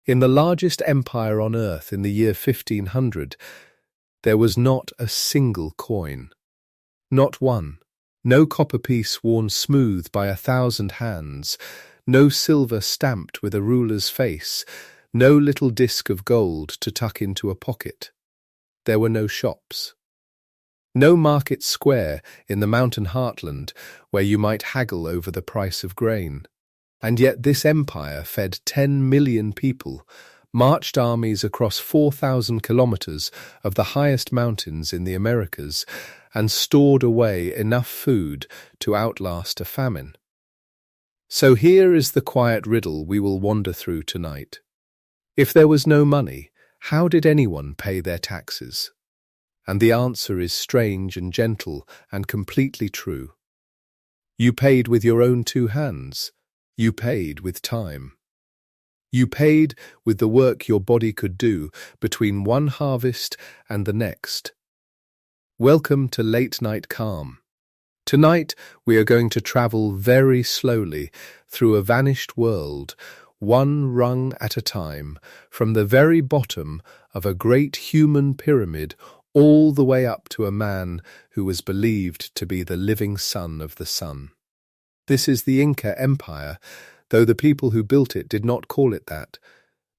In the largest empire on earth in the year 1500, there was not a single coin. Not one. No copper piece worn smooth by 1,000 hands, no silver stamped with a ruler's face, no little disc of gold to tuck into a pocket. There were no shops. No market square in the mountain heartland where you might haggle over the price of grain. And yet this empire fed 10 million people, marched armies across 4,000 kilometers of the highest mountains in the Americas, and stored away enough food to outlast a famine. So here is the quiet riddle we will wander through tonight. If there was no money, how did anyone pay their taxes? And the answer is strange and gentle and completely true. You paid with your own 2 hands. You paid with time. You paid with the work your body could do between one harvest and the next. Welcome to Late Night Calm. Tonight we are going to travel very slowly through a vanished world, one rung at a time, from the very bottom of a great human pyramid all the way up to a man who was believed to be the living son of the sun. This is the Inca Empire, though the people who built it did not call it that.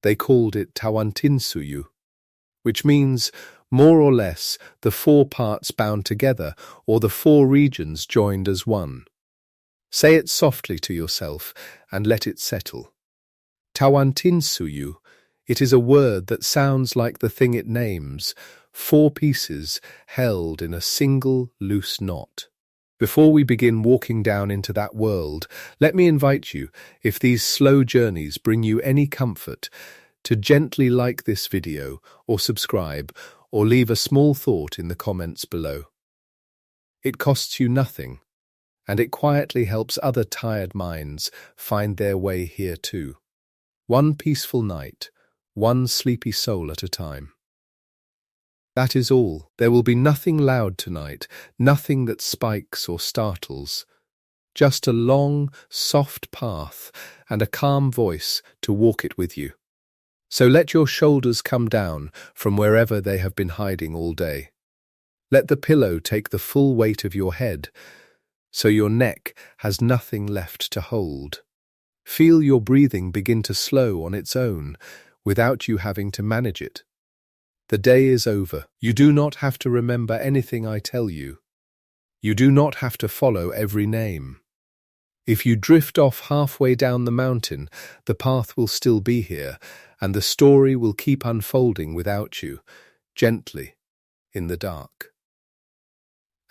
They called it Tawantinsuyu, which means, more or less, the 4 parts bound together, or the 4 regions joined as one. Say it softly to yourself and let it settle. Tawantinsuyu. It is a word that sounds like the thing it names, 4 pieces held in a single loose knot. Before we begin walking down into that world, let me invite you, if these slow journeys bring you any comfort, to gently like this video or subscribe or leave a small thought in the comments below. It costs you nothing, and it quietly helps other tired minds find their way here too. One peaceful night, one sleepy soul at a time. That is all. There will be nothing loud tonight, nothing that spikes or startles. Just a long, soft path and a calm voice to walk it with you. So let your shoulders come down from wherever they have been hiding all day. Let the pillow take the full weight of your head, so your neck has nothing left to hold. Feel your breathing begin to slow on its own, without you having to manage it. The day is over. You do not have to remember anything I tell you. You do not have to follow every name. If you drift off halfway down the mountain, the path will still be here, and the story will keep unfolding without you, gently, in the dark.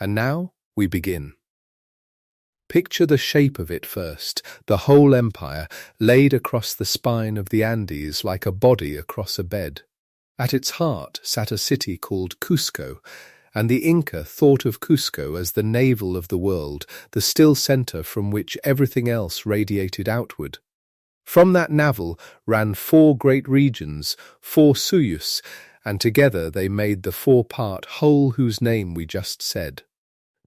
And now we begin. Picture the shape of it first, the whole empire laid across the spine of the Andes like a body across a bed. At its heart sat a city called Cusco, and the Inca thought of Cusco as the navel of the world, the still center from which everything else radiated outward. From that navel ran 4 great regions, 4 suyus, and together they made the 4-part whole whose name we just said.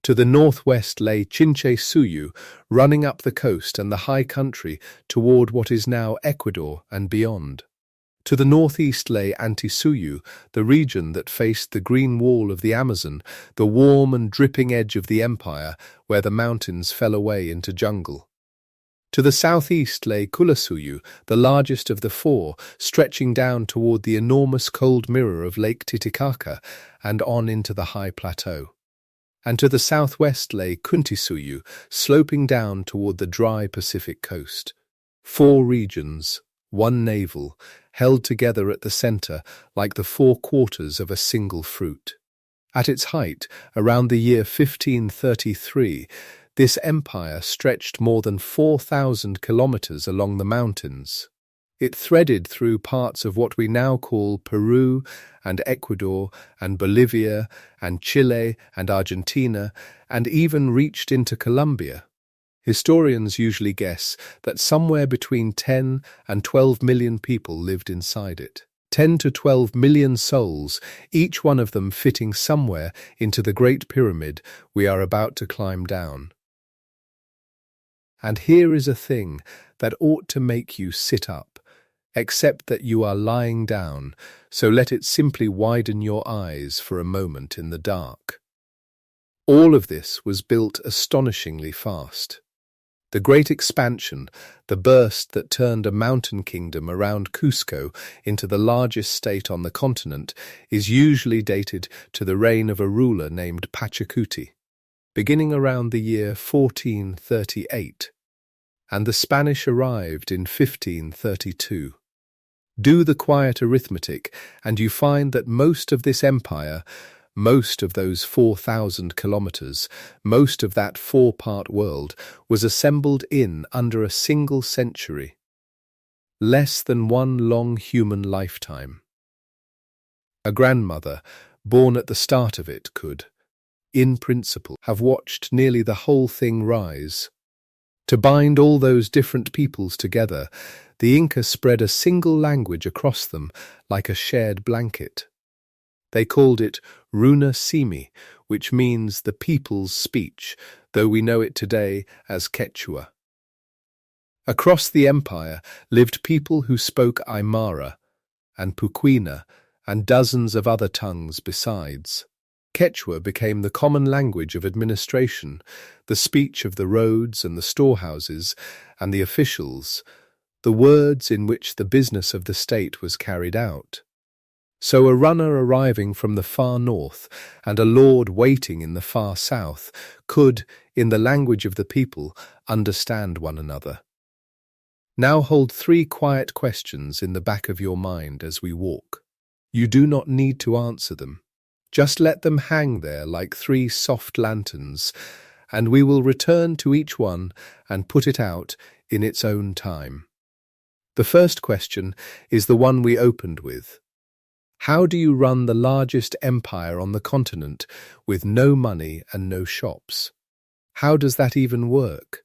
To the northwest lay Chinchaysuyu, running up the coast and the high country toward what is now Ecuador and beyond. To the northeast lay Antisuyu, the region that faced the green wall of the Amazon, the warm and dripping edge of the empire, where the mountains fell away into jungle. To the southeast lay Cusco, the largest of the 4, stretching down toward the enormous cold mirror of Lake Titicaca and on into the high plateau. And to the southwest lay Chinchaysuyu, sloping down toward the dry Pacific coast. 4 regions, 1 navel, held together at the center like the 4 quarters of a single fruit. At its height, around the year 1533, this empire stretched more than 4,000 kilometers along the mountains. It threaded through parts of what we now call Peru and Ecuador and Bolivia and Chile and Argentina, and even reached into Colombia. Historians usually guess that somewhere between 10 and 12 million people lived inside it. 10 to 12 million souls, each one of them fitting somewhere into the Great Pyramid we are about to climb down. And here is a thing that ought to make you sit up, except that you are lying down, so let it simply widen your eyes for a moment in the dark. All of this was built astonishingly fast. The great expansion, the burst that turned a mountain kingdom around Cusco into the largest state on the continent, is usually dated to the reign of a ruler named Pachacuti, beginning around the year 1438, and the Spanish arrived in 1532. Do the quiet arithmetic, and you find that most of this empire, most of those 4,000 kilometers, most of that four-part world, was assembled in under a single century. Less than one long human lifetime. A grandmother, born at the start of it, could, in principle, have watched nearly the whole thing rise. To bind all those different peoples together, the Inca spread a single language across them like a shared blanket. They called it Runa Simi, which means the people's speech, though we know it today as Quechua. Across the empire lived people who spoke Aymara and Puquina and dozens of other tongues besides. Quechua became the common language of administration, the speech of the roads and the storehouses and the officials, the words in which the business of the state was carried out. So a runner arriving from the far north and a lord waiting in the far south could, in the language of the people, understand one another. Now hold 3 quiet questions in the back of your mind as we walk. You do not need to answer them. Just let them hang there like 3 soft lanterns, and we will return to each one and put it out in its own time. The first question is the one we opened with. How do you run the largest empire on the continent with no money and no shops? How does that even work?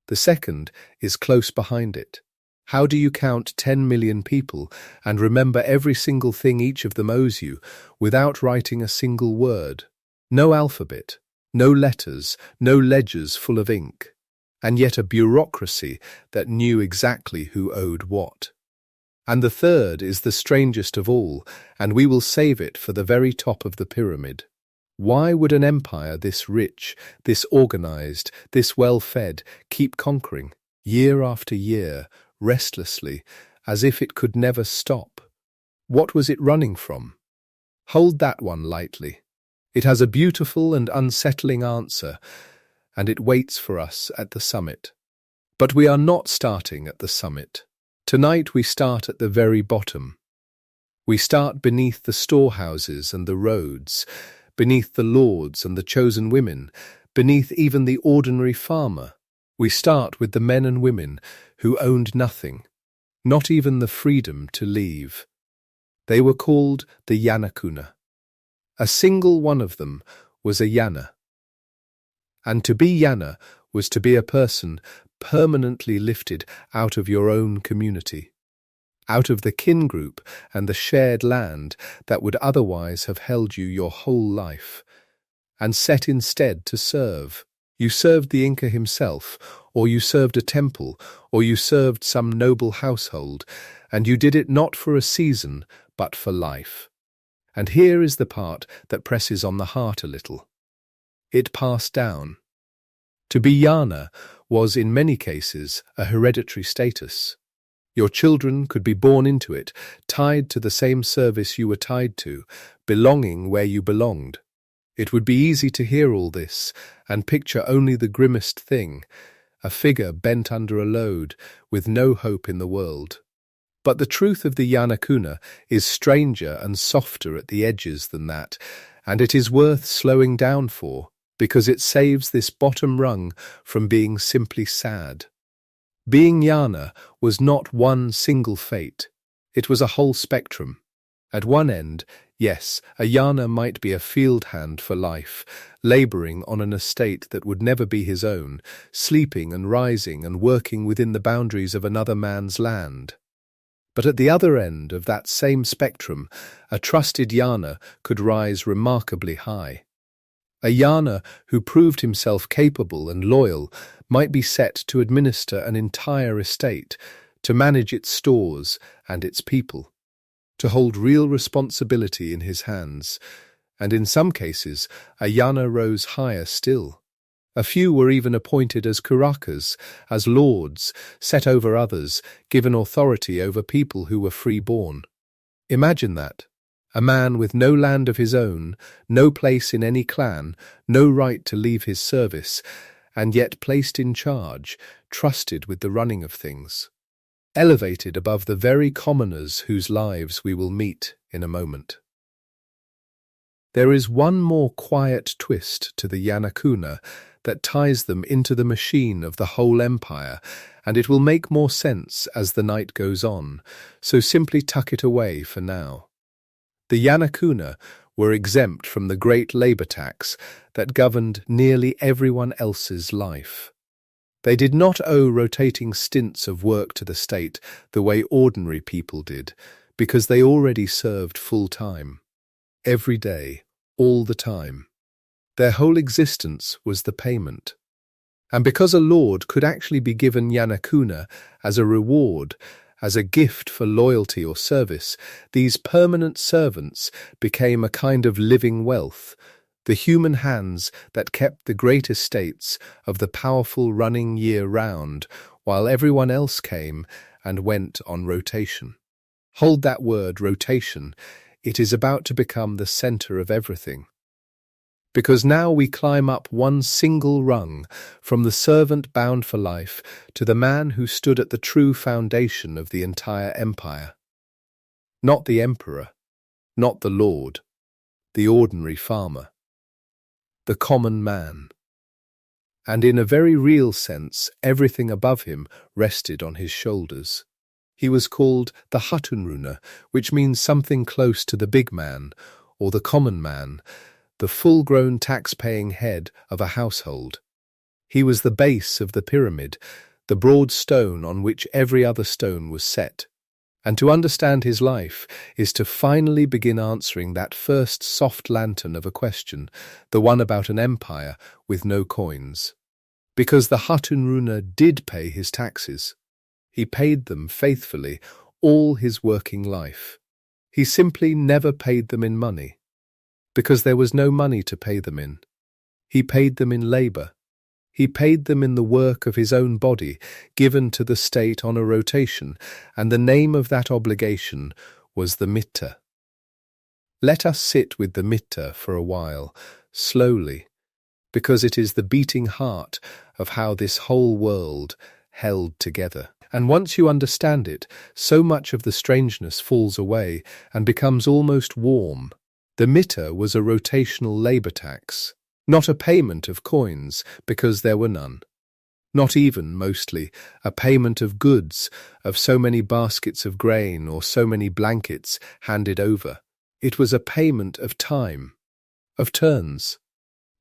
The second is close behind it. How do you count 10 million people and remember every single thing each of them owes you without writing a single word? No alphabet, no letters, no ledgers full of ink, and yet a bureaucracy that knew exactly who owed what. And the third is the strangest of all, and we will save it for the very top of the pyramid. Why would an empire this rich, this organized, this well-fed, keep conquering, year after year, restlessly, as if it could never stop? What was it running from? Hold that one lightly. It has a beautiful and unsettling answer, and it waits for us at the summit. But we are not starting at the summit. Tonight we start at the very bottom. We start beneath the storehouses and the roads, beneath the lords and the chosen women, beneath even the ordinary farmer. We start with the men and women who owned nothing, not even the freedom to leave. They were called the Yanakuna. A single one of them was a Yana. And to be Yana was to be a person permanently lifted out of your own community, out of the kin group and the shared land that would otherwise have held you your whole life, and set instead to serve. You served the Inca himself, or you served a temple, or you served some noble household, and you did it not for a season, but for life. And here is the part that presses on the heart a little. It passed down. To be Yana was, in many cases, a hereditary status. Your children could be born into it, tied to the same service you were tied to, belonging where you belonged. It would be easy to hear all this and picture only the grimmest thing, a figure bent under a load, with no hope in the world. But the truth of the Yanakuna is stranger and softer at the edges than that, and it is worth slowing down for, because it saves this bottom rung from being simply sad. Being Yana was not one single fate. It was a whole spectrum. At one end, yes, a Yana might be a field hand for life, labouring on an estate that would never be his own, sleeping and rising and working within the boundaries of another man's land. But at the other end of that same spectrum, a trusted Yana could rise remarkably high. A Yana who proved himself capable and loyal might be set to administer an entire estate, to manage its stores and its people, to hold real responsibility in his hands, and in some cases, a yana rose higher still. A few were even appointed as qollqas, as lords, set over others, given authority over people who were free-born. Imagine that. A man with no land of his own, no place in any clan, no right to leave his service, and yet placed in charge, trusted with the running of things. Elevated above the very commoners whose lives we will meet in a moment. There is one more quiet twist to the Yanakuna that ties them into the machine of the whole empire, and it will make more sense as the night goes on, so simply tuck it away for now. The Yanakuna were exempt from the great labor tax that governed nearly everyone else's life. They did not owe rotating stints of work to the state the way ordinary people did, because they already served full-time. Every day, all the time. Their whole existence was the payment. And because a lord could actually be given Yanakuna as a reward, as a gift for loyalty or service, these permanent servants became a kind of living wealth, the human hands that kept the great estates of the powerful running year-round, while everyone else came and went on rotation. Hold that word, rotation. It is about to become the center of everything. Because now we climb up one single rung from the servant bound for life to the man who stood at the true foundation of the entire empire. Not the emperor, not the lord, the ordinary farmer, the common man. And in a very real sense, everything above him rested on his shoulders. He was called the Hatunruna, which means something close to the big man, or the common man, the full-grown tax-paying head of a household. He was the base of the pyramid, the broad stone on which every other stone was set. And to understand his life is to finally begin answering that first soft lantern of a question, the one about an empire with no coins. Because the Hatunruna did pay his taxes. He paid them faithfully all his working life. He simply never paid them in money, because there was no money to pay them in. He paid them in labor. He paid them in the work of his own body, given to the state on a rotation, and the name of that obligation was the mitta. Let us sit with the mitta for a while, slowly, because it is the beating heart of how this whole world held together. And once you understand it, so much of the strangeness falls away and becomes almost warm. The mitta was a rotational labor tax, not a payment of coins, because there were none. Not even, mostly, a payment of goods, of so many baskets of grain or so many blankets handed over. It was a payment of time, of turns.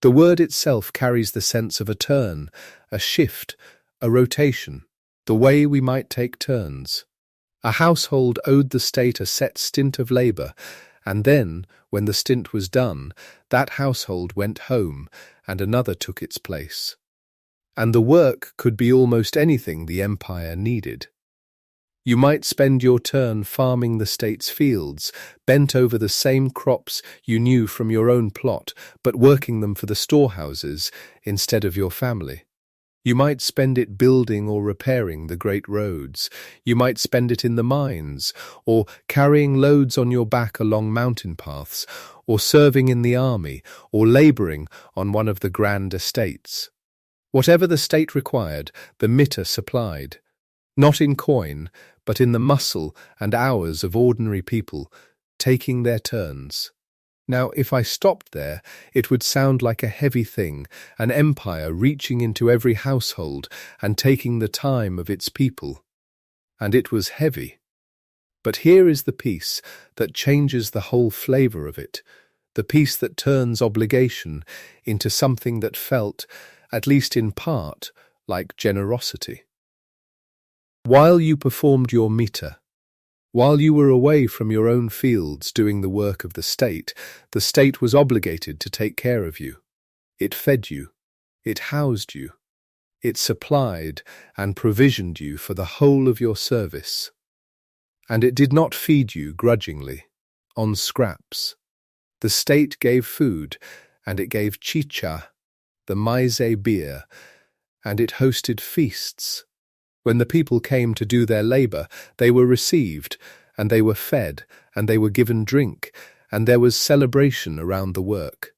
The word itself carries the sense of a turn, a shift, a rotation, the way we might take turns. A household owed the state a set stint of labor, and then, when the stint was done, that household went home and another took its place. And the work could be almost anything the empire needed. You might spend your turn farming the state's fields, bent over the same crops you knew from your own plot, but working them for the storehouses instead of your family. You might spend it building or repairing the great roads. You might spend it in the mines, or carrying loads on your back along mountain paths, or serving in the army, or labouring on one of the grand estates. Whatever the state required, the mitta supplied. Not in coin, but in the muscle and hours of ordinary people, taking their turns. Now, if I stopped there, it would sound like a heavy thing, an empire reaching into every household and taking the time of its people. And it was heavy. But here is the piece that changes the whole flavour of it, the piece that turns obligation into something that felt, at least in part, like generosity. While you performed your mitta, while you were away from your own fields doing the work of the state was obligated to take care of you. It fed you. It housed you. It supplied and provisioned you for the whole of your service. And it did not feed you grudgingly, on scraps. The state gave food, and it gave chicha, the maize beer, and it hosted feasts. When the people came to do their labor, they were received, and they were fed, and they were given drink, and there was celebration around the work.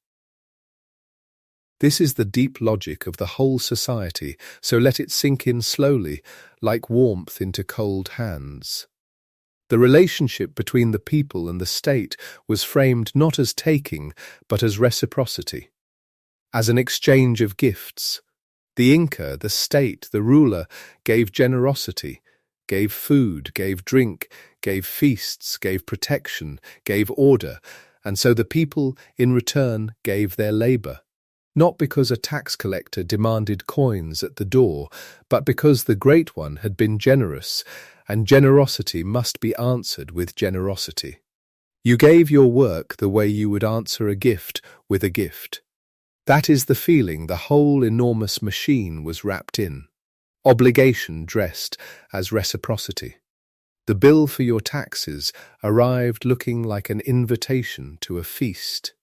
This is the deep logic of the whole society, so let it sink in slowly, like warmth into cold hands. The relationship between the people and the state was framed not as taking, but as reciprocity, as an exchange of gifts. The Inca, the state, the ruler, gave generosity, gave food, gave drink, gave feasts, gave protection, gave order, and so the people, in return, gave their labor. Not because a tax collector demanded coins at the door, but because the Great One had been generous, and generosity must be answered with generosity. You gave your work the way you would answer a gift with a gift. That is the feeling the whole enormous machine was wrapped in. Obligation dressed as reciprocity. The bill for your taxes arrived looking like an invitation to a feast,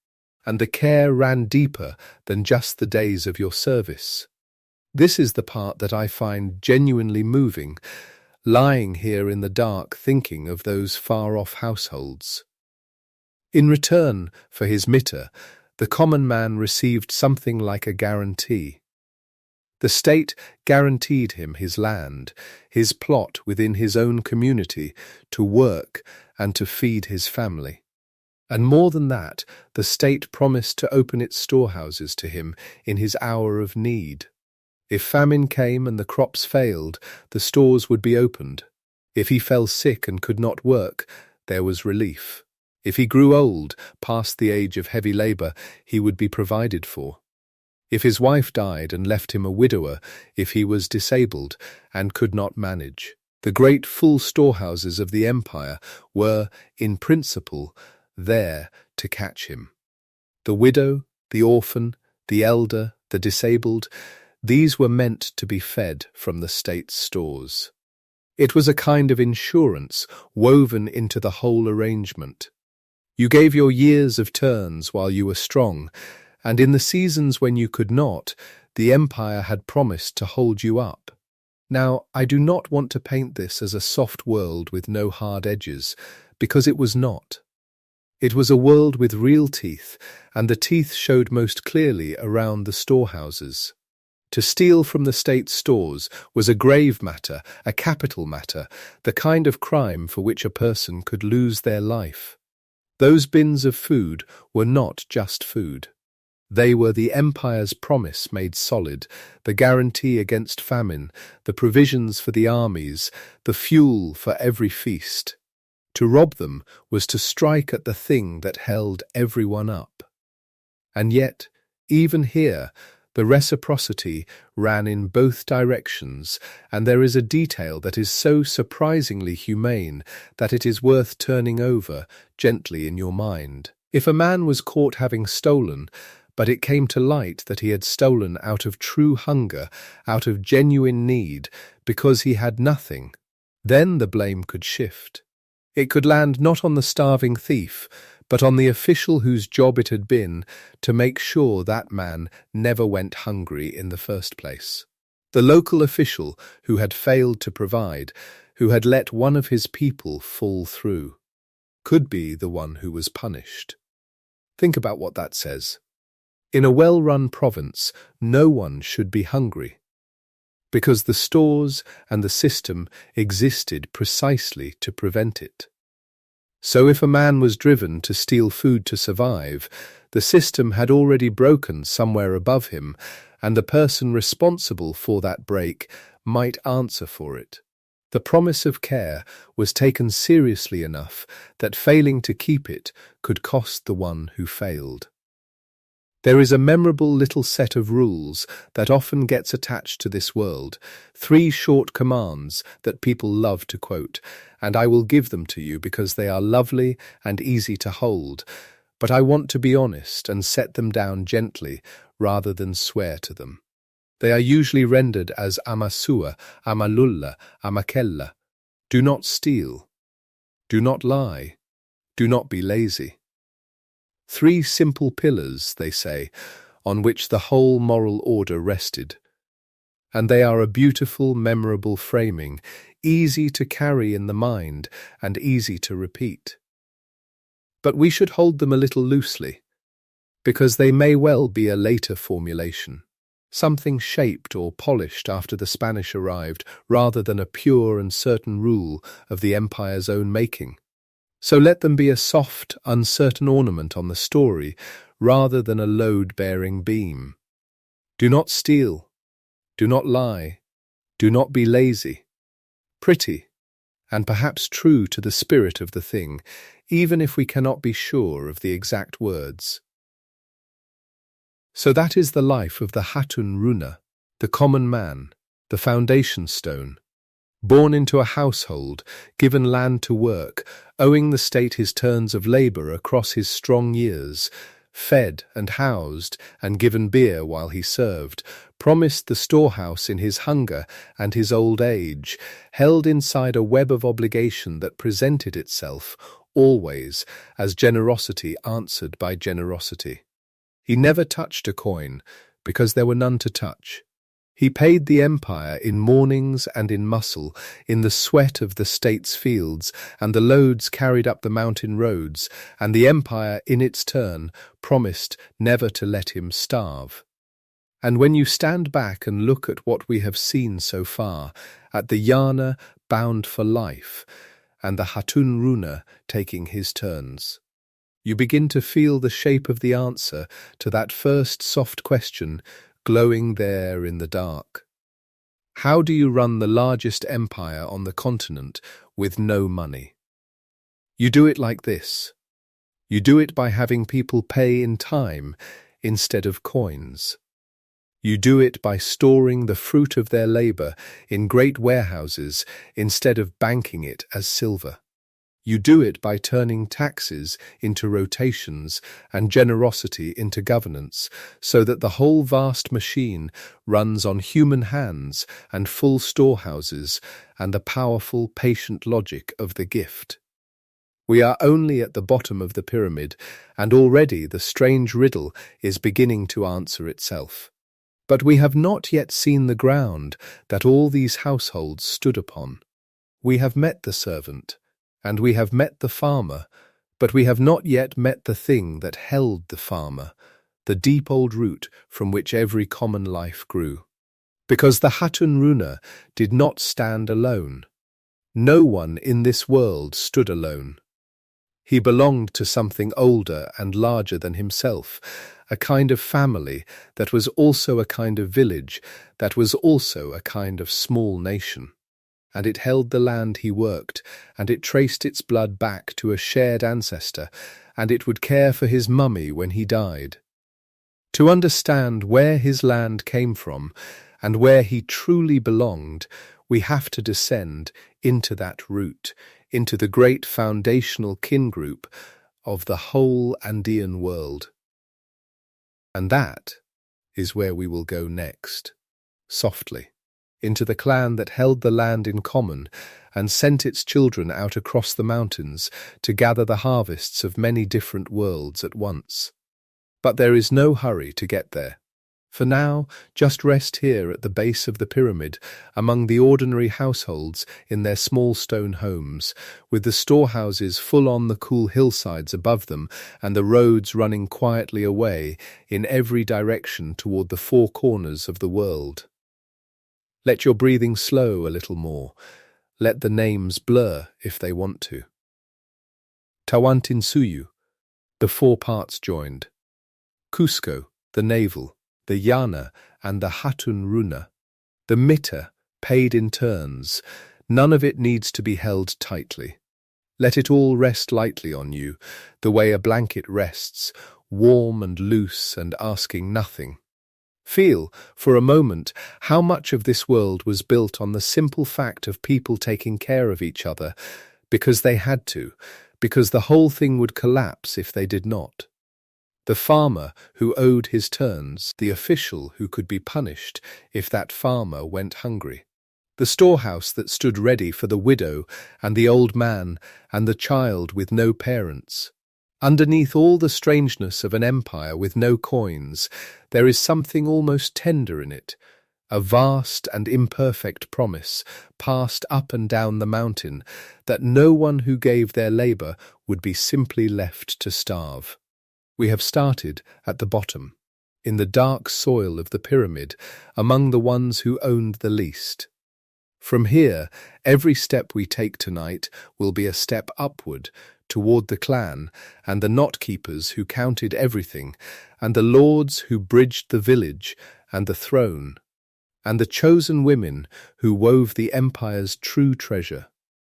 and the care ran deeper than just the days of your service. This is the part that I find genuinely moving, lying here in the dark thinking of those far-off households. In return for his mitre, the common man received something like a guarantee. The state guaranteed him his land, his plot within his own community, to work and to feed his family. And more than that, the state promised to open its storehouses to him in his hour of need. If famine came and the crops failed, the stores would be opened. If he fell sick and could not work, there was relief. If he grew old, past the age of heavy labor, he would be provided for. If his wife died and left him a widower, if he was disabled and could not manage, the great full storehouses of the empire were, in principle, there to catch him. The widow, the orphan, the elder, the disabled, these were meant to be fed from the state's stores. It was a kind of insurance woven into the whole arrangement. You gave your years of turns while you were strong, and in the seasons when you could not, the empire had promised to hold you up. Now, I do not want to paint this as a soft world with no hard edges, because it was not. It was a world with real teeth, and the teeth showed most clearly around the storehouses. To steal from the state's stores was a grave matter, a capital matter, the kind of crime for which a person could lose their life. Those bins of food were not just food. They were the empire's promise made solid, the guarantee against famine, the provisions for the armies, the fuel for every feast. To rob them was to strike at the thing that held everyone up. And yet, even here, the reciprocity ran in both directions, and there is a detail that is so surprisingly humane that it is worth turning over gently in your mind. If a man was caught having stolen, but it came to light that he had stolen out of true hunger, out of genuine need, because he had nothing, then the blame could shift. It could land not on the starving thief, but on the official whose job it had been to make sure that man never went hungry in the first place. The local official who had failed to provide, who had let one of his people fall through, could be the one who was punished. Think about what that says. In a well-run province, no one should be hungry, because the stores and the system existed precisely to prevent it. So if a man was driven to steal food to survive, the system had already broken somewhere above him, and the person responsible for that break might answer for it. The promise of care was taken seriously enough that failing to keep it could cost the one who failed. There is a memorable little set of rules that often gets attached to this world, 3 short commands that people love to quote, and I will give them to you because they are lovely and easy to hold, but I want to be honest and set them down gently rather than swear to them. They are usually rendered as amasua, amalulla, amakella. Do not steal. Do not lie. Do not be lazy. 3 simple pillars, they say, on which the whole moral order rested. And they are a beautiful, memorable framing, easy to carry in the mind and easy to repeat. But we should hold them a little loosely, because they may well be a later formulation, something shaped or polished after the Spanish arrived, rather than a pure and certain rule of the empire's own making. So let them be a soft, uncertain ornament on the story, rather than a load-bearing beam. Do not steal. Do not lie. Do not be lazy. Pretty, and perhaps true to the spirit of the thing, even if we cannot be sure of the exact words. So that is the life of the Hatun Runa, the common man, the foundation stone, born into a household, given land to work, owing the state his turns of labour across his strong years, fed and housed and given beer while he served, promised the storehouse in his hunger and his old age, held inside a web of obligation that presented itself, always, as generosity answered by generosity. He never touched a coin, because there were none to touch. He paid the empire in mornings and in muscle, in the sweat of the state's fields, and the loads carried up the mountain roads, and the empire, in its turn, promised never to let him starve. And when you stand back and look at what we have seen so far, at the Yana bound for life, and the Hatun Runa taking his turns, you begin to feel the shape of the answer to that first soft question glowing there in the dark. How do you run the largest empire on the continent with no money? You do it like this. You do it by having people pay in time instead of coins. You do it by storing the fruit of their labour in great warehouses instead of banking it as silver. You do it by turning taxes into rotations and generosity into governance, so that the whole vast machine runs on human hands and full storehouses and the powerful, patient logic of the gift. We are only at the bottom of the pyramid, and already the strange riddle is beginning to answer itself. But we have not yet seen the ground that all these households stood upon. We have met the servant, and we have met the farmer, but we have not yet met the thing that held the farmer, the deep old root from which every common life grew. Because the Hatun Runa did not stand alone. No one in this world stood alone. He belonged to something older and larger than himself, a kind of family that was also a kind of village, that was also a kind of small nation. And it held the land he worked, and it traced its blood back to a shared ancestor, and it would care for his mummy when he died. To understand where his land came from, and where he truly belonged, we have to descend into that root, into the great foundational kin group of the whole Andean world. And that is where we will go next, softly, into the clan that held the land in common and sent its children out across the mountains to gather the harvests of many different worlds at once. But there is no hurry to get there. For now, just rest here at the base of the pyramid, among the ordinary households in their small stone homes, with the storehouses full on the cool hillsides above them and the roads running quietly away in every direction toward the 4 corners of the world. Let your breathing slow a little more. Let the names blur if they want to. Tawantinsuyu, the 4 parts joined. Cusco, the navel, the Yana and the Hatun Runa. The mita, paid in turns. None of it needs to be held tightly. Let it all rest lightly on you, the way a blanket rests, warm and loose and asking nothing. Feel, for a moment, how much of this world was built on the simple fact of people taking care of each other, because they had to, because the whole thing would collapse if they did not. The farmer who owed his turns, the official who could be punished if that farmer went hungry, the storehouse that stood ready for the widow and the old man and the child with no parents. Underneath all the strangeness of an empire with no coins, there is something almost tender in it, a vast and imperfect promise passed up and down the mountain that no one who gave their labour would be simply left to starve. We have started at the bottom, in the dark soil of the pyramid, among the ones who owned the least. From here, every step we take tonight will be a step upward toward the clan and the knot-keepers who counted everything, and the lords who bridged the village and the throne, and the chosen women who wove the empire's true treasure,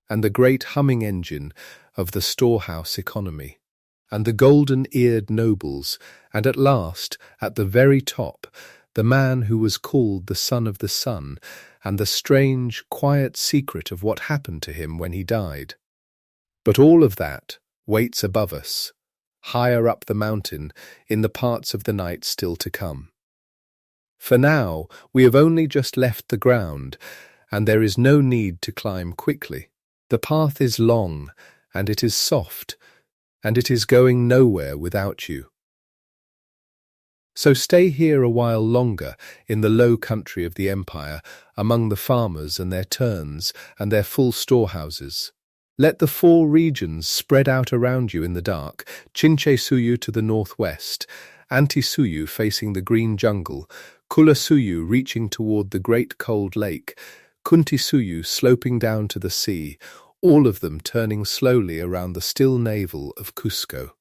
and the great humming engine of the storehouse economy, and the golden-eared nobles, and at last, at the very top, the man who was called the Son of the Sun, and the strange, quiet secret of what happened to him when he died. But all of that waits above us, higher up the mountain, in the parts of the night still to come. For now, we have only just left the ground, and there is no need to climb quickly. The path is long, and it is soft, and it is going nowhere without you. So stay here a while longer in the low country of the empire, among the farmers and their turns and their full storehouses. Let the 4 regions spread out around you in the dark, Chinchaysuyu to the northwest, Tawantinsuyu facing the green jungle, Cusco reaching toward the great cold lake, Chinchaysuyu sloping down to the sea, all of them turning slowly around the still navel of Cusco.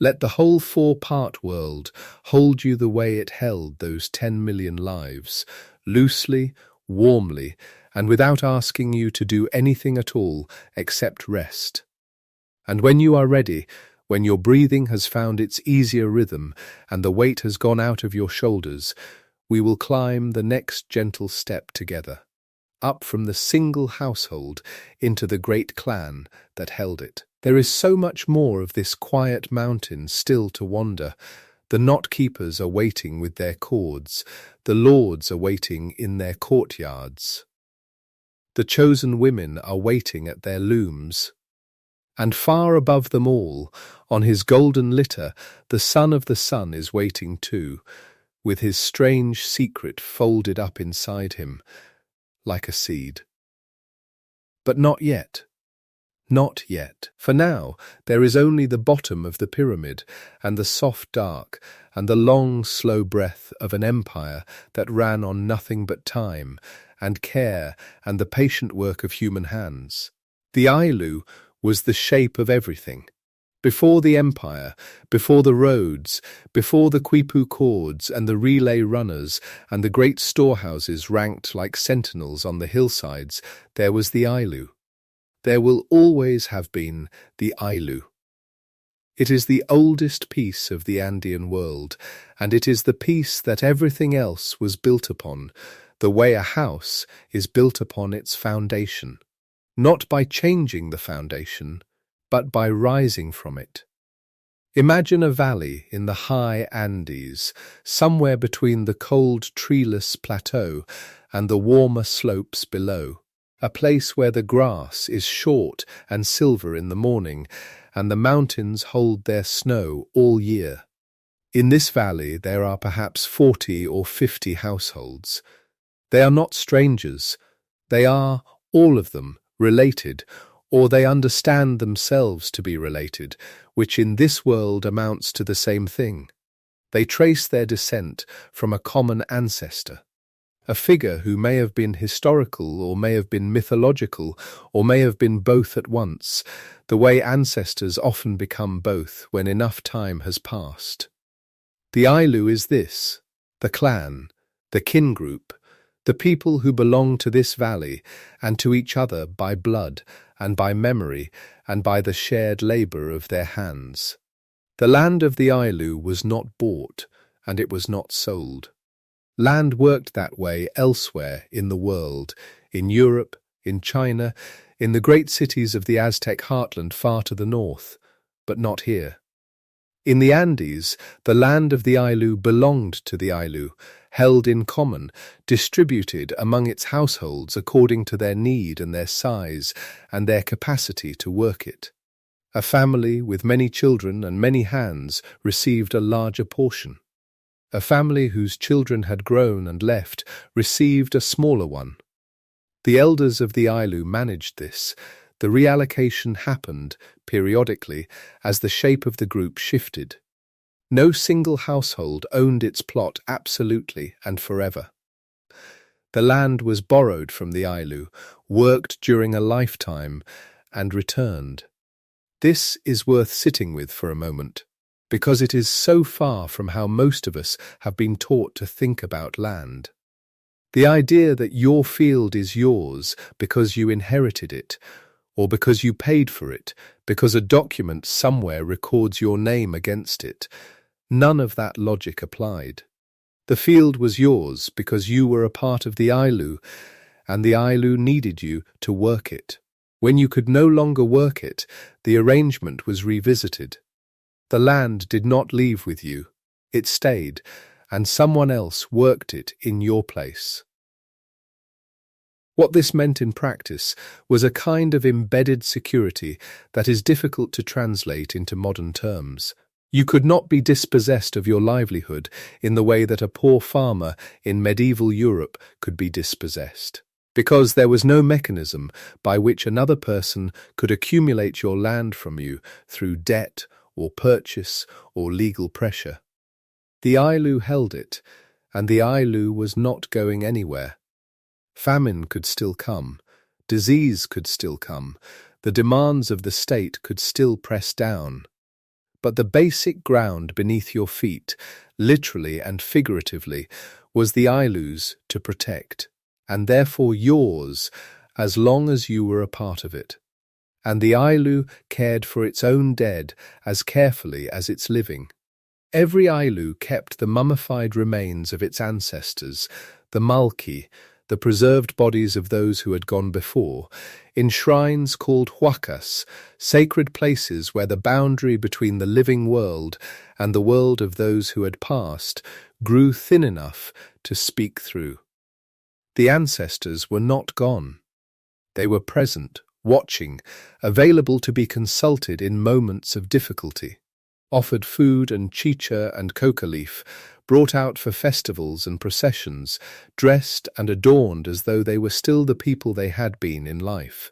Let the whole 4-part world hold you the way it held those 10 million lives, loosely, warmly, and without asking you to do anything at all except rest. And when you are ready, when your breathing has found its easier rhythm and the weight has gone out of your shoulders, we will climb the next gentle step together, up from the single household into the great clan that held it. There is so much more of this quiet mountain still to wander. The knot-keepers are waiting with their cords, the lords are waiting in their courtyards. The chosen women are waiting at their looms. And far above them all, on his golden litter, the Son of the Sun is waiting too, with his strange secret folded up inside him, like a seed. But not yet. Not yet. For now, there is only the bottom of the pyramid, and the soft dark, and the long, slow breath of an empire that ran on nothing but time, and care, and the patient work of human hands. The Ailu was the shape of everything. Before the empire, before the roads, before the quipu cords and the relay runners and the great storehouses ranked like sentinels on the hillsides, there was the Ailu. There will always have been the Ailu. It is the oldest piece of the Andean world, and it is the piece that everything else was built upon, the way a house is built upon its foundation, not by changing the foundation, but by rising from it. Imagine a valley in the high Andes, somewhere between the cold treeless plateau and the warmer slopes below. A place where the grass is short and silver in the morning, and the mountains hold their snow all year. In this valley there are perhaps 40 or 50 households. They are not strangers. They are, all of them, related, or they understand themselves to be related, which in this world amounts to the same thing. They trace their descent from a common ancestor. A figure who may have been historical or may have been mythological or may have been both at once, the way ancestors often become both when enough time has passed. The Ailu is this, the clan, the kin group, the people who belong to this valley and to each other by blood and by memory and by the shared labour of their hands. The land of the Ailu was not bought and it was not sold. Land worked that way elsewhere in the world, in Europe, in China, in the great cities of the Aztec heartland far to the north, but not here. In the Andes, the land of the Ayllu belonged to the Ayllu, held in common, distributed among its households according to their need and their size and their capacity to work it. A family with many children and many hands received a larger portion. A family whose children had grown and left received a smaller one. The elders of the Ayllu managed this. The reallocation happened, periodically, as the shape of the group shifted. No single household owned its plot absolutely and forever. The land was borrowed from the Ayllu, worked during a lifetime, and returned. This is worth sitting with for a moment, because it is so far from how most of us have been taught to think about land. The idea that your field is yours because you inherited it, or because you paid for it, because a document somewhere records your name against it, none of that logic applied. The field was yours because you were a part of the Ayllu, and the Ayllu needed you to work it. When you could no longer work it, the arrangement was revisited. The land did not leave with you. It stayed, and someone else worked it in your place. What this meant in practice was a kind of embedded security that is difficult to translate into modern terms. You could not be dispossessed of your livelihood in the way that a poor farmer in medieval Europe could be dispossessed, because there was no mechanism by which another person could accumulate your land from you through debt or purchase or legal pressure. The Ayllu held it, and the Ayllu was not going anywhere. Famine could still come, disease could still come, the demands of the state could still press down. But the basic ground beneath your feet, literally and figuratively, was the Ayllu's to protect, and therefore yours, as long as you were a part of it. And the Ayllu cared for its own dead as carefully as its living. Every Ayllu kept the mummified remains of its ancestors, the malki, the preserved bodies of those who had gone before, in shrines called huacas, sacred places where the boundary between the living world and the world of those who had passed grew thin enough to speak through. The ancestors were not gone. They were present, watching, available to be consulted in moments of difficulty, offered food and chicha and coca leaf, brought out for festivals and processions, dressed and adorned as though they were still the people they had been in life.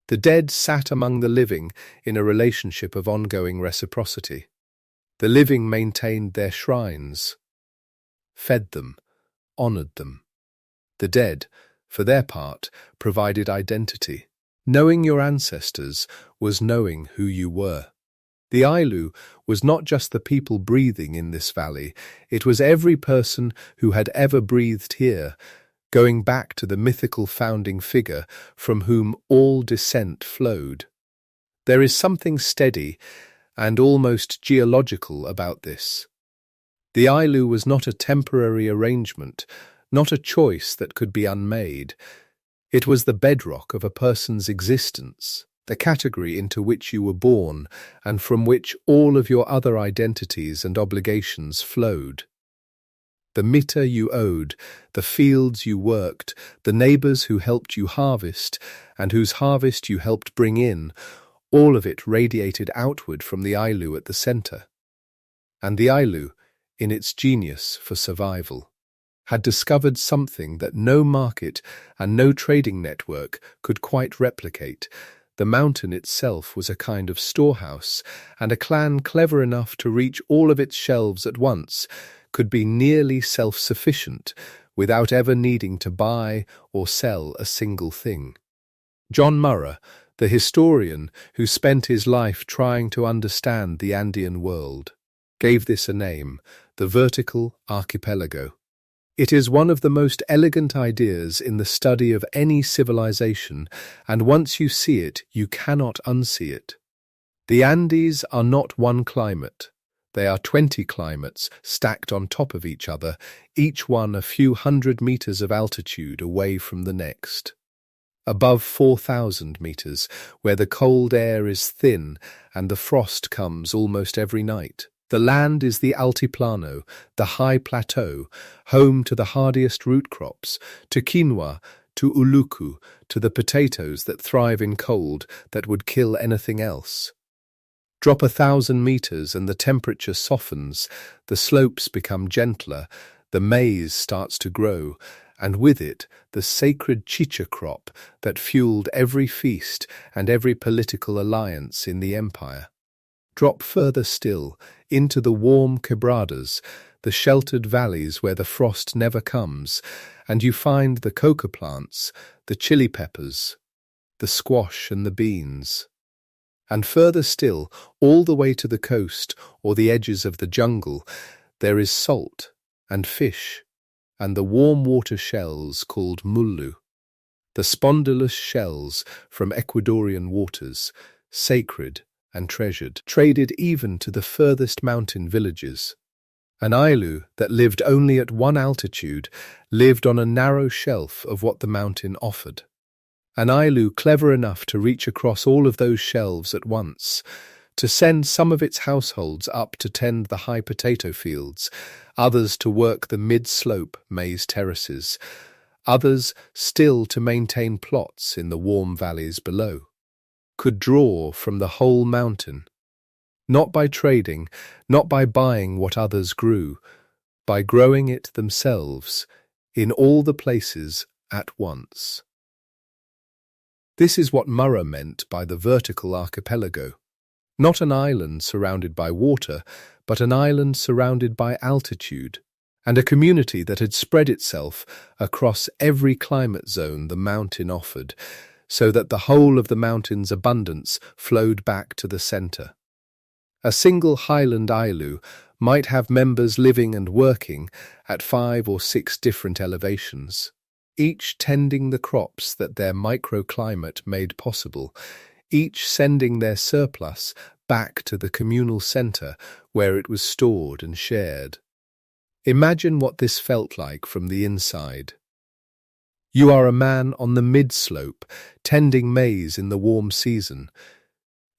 The dead sat among the living in a relationship of ongoing reciprocity. The living maintained their shrines, fed them, honoured them. The dead, for their part, provided identity. Knowing your ancestors was knowing who you were. The Ayllu was not just the people breathing in this valley, it was every person who had ever breathed here, going back to the mythical founding figure from whom all descent flowed. There is something steady and almost geological about this. The Ayllu was not a temporary arrangement, not a choice that could be unmade. It was the bedrock of a person's existence, the category into which you were born and from which all of your other identities and obligations flowed. The mita you owed, the fields you worked, the neighbours who helped you harvest and whose harvest you helped bring in, all of it radiated outward from the Ayllu at the centre. And the Ayllu, in its genius for survival, had discovered something that no market and no trading network could quite replicate. The mountain itself was a kind of storehouse, and a clan clever enough to reach all of its shelves at once could be nearly self-sufficient without ever needing to buy or sell a single thing. John Murrah, the historian who spent his life trying to understand the Andean world, gave this a name, the vertical archipelago. It is one of the most elegant ideas in the study of any civilization, and once you see it, you cannot unsee it. The Andes are not one climate. They are 20 climates stacked on top of each other, each one a few hundred meters of altitude away from the next. above 4,000 meters, where the cold air is thin and the frost comes almost every night. The land is the Altiplano, the high plateau, home to the hardiest root crops, to quinoa, to uluku, to the potatoes that thrive in cold that would kill anything else. Drop 1,000 meters and the temperature softens, the slopes become gentler, the maize starts to grow, and with it the sacred chicha crop that fueled every feast and every political alliance in the empire. Drop further still, into the warm quebradas, the sheltered valleys where the frost never comes, and you find the coca plants, the chili peppers, the squash and the beans. And further still, all the way to the coast or the edges of the jungle, there is salt and fish, and the warm water shells called mullu, the spondylus shells from Ecuadorian waters, sacred and treasured, traded even to the furthest mountain villages. An Ailu that lived only at one altitude lived on a narrow shelf of what the mountain offered. An Ailu clever enough to reach across all of those shelves at once, to send some of its households up to tend the high potato fields, others to work the mid-slope maize terraces, others still to maintain plots in the warm valleys below, could draw from the whole mountain, not by trading, not by buying what others grew, by growing it themselves in all the places at once. This is what Murrah meant by the vertical archipelago. Not an island surrounded by water, but an island surrounded by altitude, and a community that had spread itself across every climate zone the mountain offered, so that the whole of the mountain's abundance flowed back to the center. A single highland Ailu might have members living and working at 5 or 6 different elevations, each tending the crops that their microclimate made possible, each sending their surplus back to the communal center where it was stored and shared. Imagine what this felt like from the inside. You are a man on the mid-slope, tending maize in the warm season.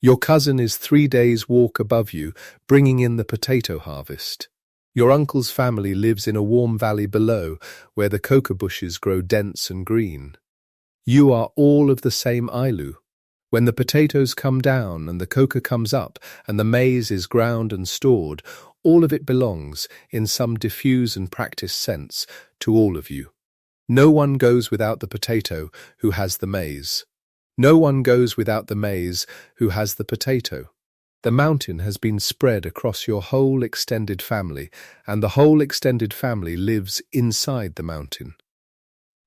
Your cousin is 3 days' walk above you, bringing in the potato harvest. Your uncle's family lives in a warm valley below, where the coca bushes grow dense and green. You are all of the same Ailu. When the potatoes come down and the coca comes up and the maize is ground and stored, all of it belongs, in some diffuse and practiced sense, to all of you. No one goes without the potato who has the maize. No one goes without the maize who has the potato. The mountain has been spread across your whole extended family, and the whole extended family lives inside the mountain.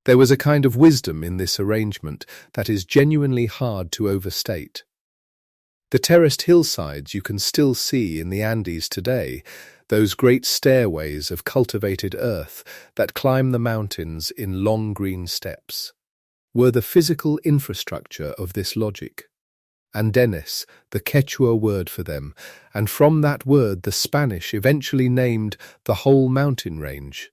There was a kind of wisdom in this arrangement that is genuinely hard to overstate. The terraced hillsides you can still see in the Andes today, those great stairways of cultivated earth that climb the mountains in long green steps, were the physical infrastructure of this logic. Andenes, the Quechua word for them, and from that word the Spanish eventually named the whole mountain range.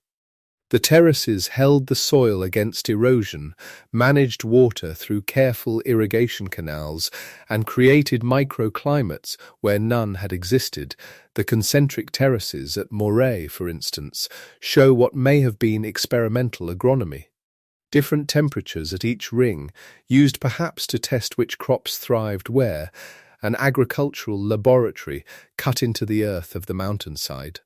The terraces held the soil against erosion, managed water through careful irrigation canals, and created microclimates where none had existed. The concentric terraces at Moray, for instance, show what may have been experimental agronomy. Different temperatures at each ring, used perhaps to test which crops thrived where, an agricultural laboratory cut into the earth of the mountainside.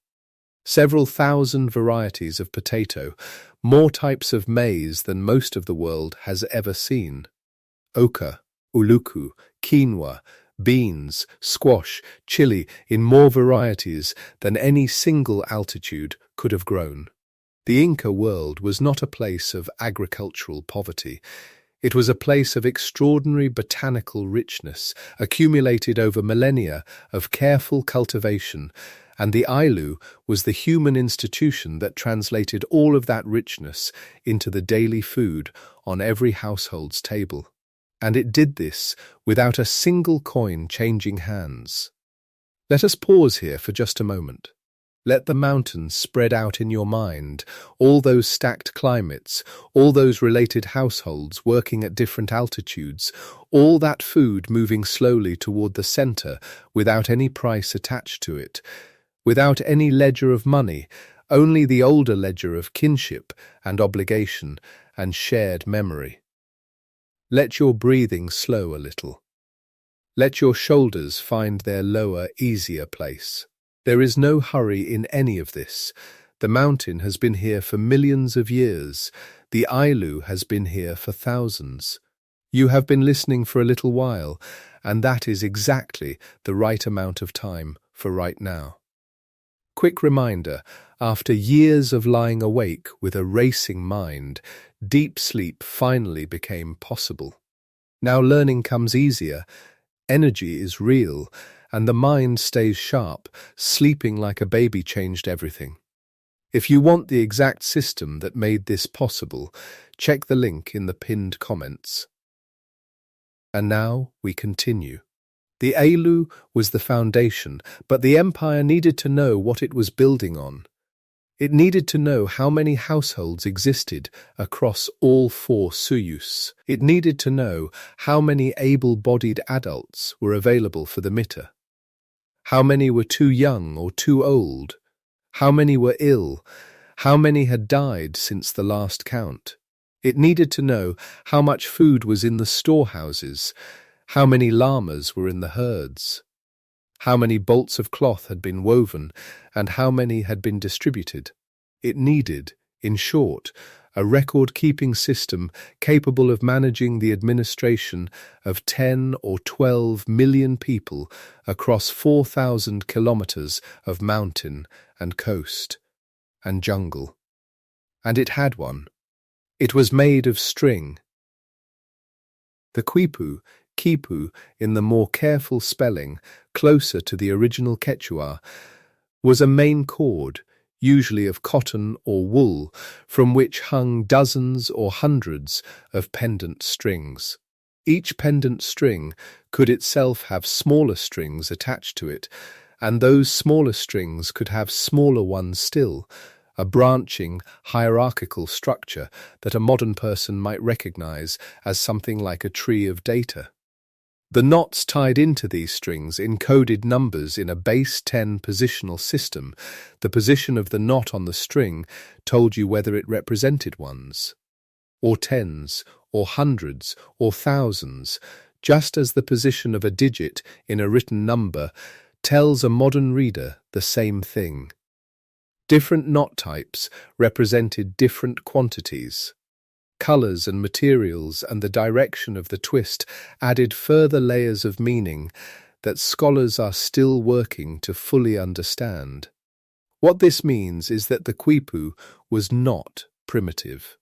Several thousand varieties of potato, more types of maize than most of the world has ever seen. Oca, uluku, quinoa, beans, squash, chili in more varieties than any single altitude could have grown. The Inca world was not a place of agricultural poverty. It was a place of extraordinary botanical richness, accumulated over millennia of careful cultivation, and the Ailu was the human institution that translated all of that richness into the daily food on every household's table. And it did this without a single coin changing hands. Let us pause here for just a moment. Let the mountains spread out in your mind, all those stacked climates, all those related households working at different altitudes, all that food moving slowly toward the center without any price attached to it, without any ledger of money, only the older ledger of kinship and obligation and shared memory. Let your breathing slow a little. Let your shoulders find their lower, easier place. There is no hurry in any of this. The mountain has been here for millions of years. The Ailu has been here for thousands. You have been listening for a little while, and that is exactly the right amount of time for right now. Quick reminder, after years of lying awake with a racing mind, deep sleep finally became possible. Now learning comes easier, energy is real, and the mind stays sharp. Sleeping like a baby changed everything. If you want the exact system that made this possible, check the link in the pinned comments. And now we continue. The Ailu was the foundation, but the empire needed to know what it was building on. It needed to know how many households existed across all 4 suyus. It needed to know how many able-bodied adults were available for the mitta. How many were too young or too old? How many were ill? How many had died since the last count? It needed to know how much food was in the storehouses, how many llamas were in the herds, how many bolts of cloth had been woven, and how many had been distributed. It needed, in short, a record-keeping system capable of managing the administration of 10 or 12 million people across 4,000 kilometers of mountain and coast and jungle. And it had one. It was made of string. The quipu in the more careful spelling, closer to the original Quechua, was a main cord, usually of cotton or wool, from which hung dozens or hundreds of pendant strings. Each pendant string could itself have smaller strings attached to it, and those smaller strings could have smaller ones still, a branching, hierarchical structure that a modern person might recognize as something like a tree of data. The knots tied into these strings encoded numbers in a base 10 positional system. The position of the knot on the string told you whether it represented ones, or tens, or hundreds, or thousands, just as the position of a digit in a written number tells a modern reader the same thing. Different knot types represented different quantities. Colours and materials and the direction of the twist added further layers of meaning that scholars are still working to fully understand. What this means is that the quipu was not primitive.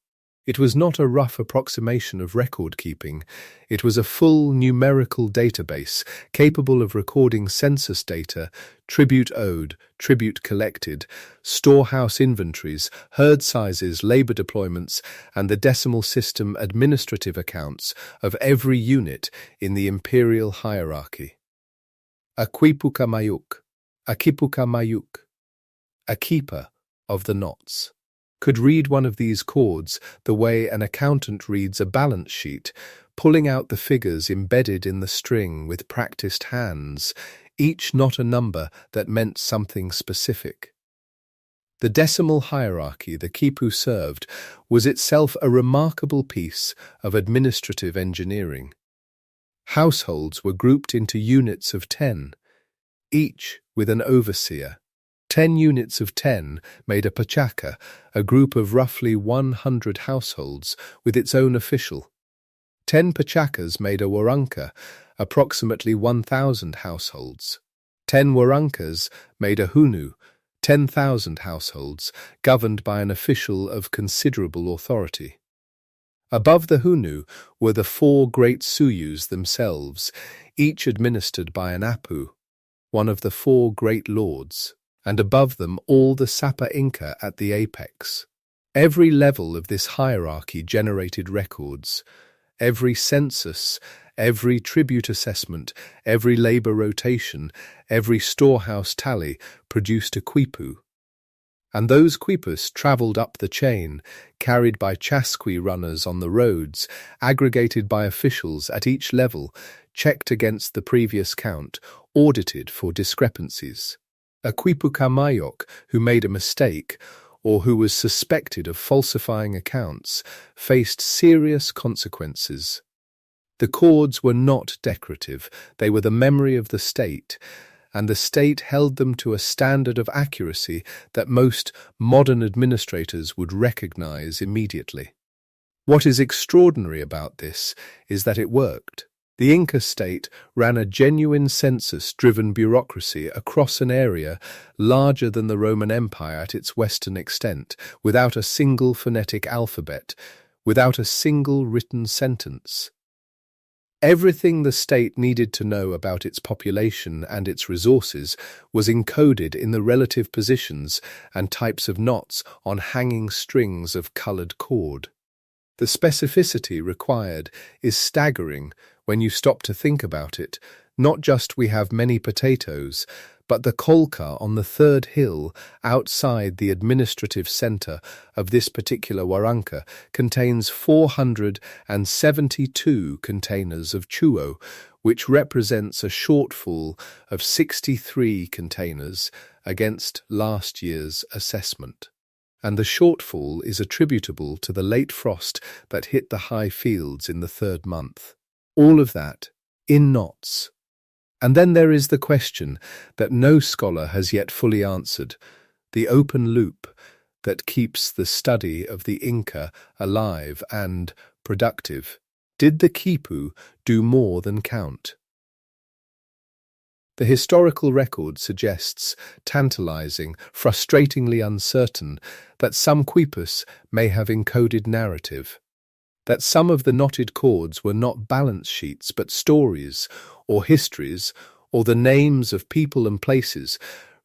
It was not a rough approximation of record-keeping. It was a full numerical database capable of recording census data, tribute owed, tribute collected, storehouse inventories, herd sizes, labor deployments, and the decimal system administrative accounts of every unit in the imperial hierarchy. A quipucamayoc, a keeper of the knots, could read one of these chords the way an accountant reads a balance sheet, pulling out the figures embedded in the string with practiced hands, each not a number that meant something specific. The decimal hierarchy the quipu served was itself a remarkable piece of administrative engineering. Households were grouped into units of 10, each with an overseer. 10 units of 10 made a pachaka, a group of roughly 100 households with its own official. 10 pachakas made a waranka, approximately 1,000 households. 10 warankas made a hunu, 10,000 households, governed by an official of considerable authority. Above the hunu were the 4 great suyus themselves, each administered by an apu, one of the 4 great lords, and above them all the Sapa Inca at the apex. Every level of this hierarchy generated records. Every census, every tribute assessment, every labor rotation, every storehouse tally produced a quipu, And those quipus travelled up the chain, carried by chasqui runners on the roads, aggregated by officials at each level, checked against the previous count, audited for discrepancies. A quipucamayoc who made a mistake, or who was suspected of falsifying accounts, faced serious consequences. The cords were not decorative, they were the memory of the state, and the state held them to a standard of accuracy that most modern administrators would recognize immediately. What is extraordinary about this is that it worked. The Inca state ran a genuine census-driven bureaucracy across an area larger than the Roman Empire at its western extent, without a single phonetic alphabet, without a single written sentence. Everything the state needed to know about its population and its resources was encoded in the relative positions and types of knots on hanging strings of coloured cord. The specificity required is staggering when you stop to think about it. Not just we have many potatoes, but the qollqa on the third hill outside the administrative centre of this particular waranka contains 472 containers of chuño, which represents a shortfall of 63 containers against last year's assessment. And the shortfall is attributable to the late frost that hit the high fields in the third month. All of that in knots. And then there is the question that no scholar has yet fully answered, the open loop that keeps the study of the Inca alive and productive. Did the quipu do more than count? The historical record suggests, tantalizing, frustratingly uncertain, that some quipus may have encoded narrative, that some of the knotted cords were not balance sheets but stories, or histories, or the names of people and places,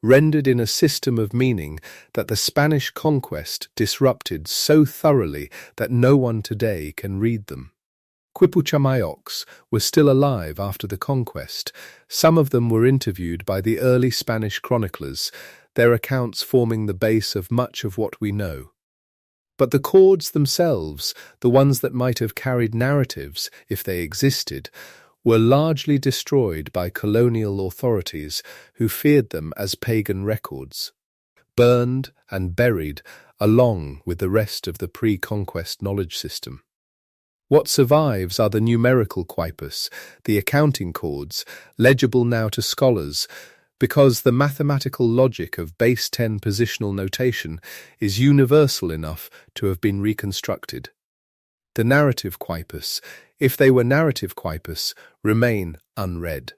rendered in a system of meaning that the Spanish conquest disrupted so thoroughly that no one today can read them. Quipucamayocs were still alive after the conquest. Some of them were interviewed by the early Spanish chroniclers, their accounts forming the base of much of what we know. But the cords themselves, the ones that might have carried narratives, if they existed, were largely destroyed by colonial authorities who feared them as pagan records, burned and buried along with the rest of the pre-conquest knowledge system. What survives are the numerical quipus, the accounting cords, legible now to scholars, because the mathematical logic of base 10 positional notation is universal enough to have been reconstructed. The narrative quipus, if they were narrative quipus, remain unread.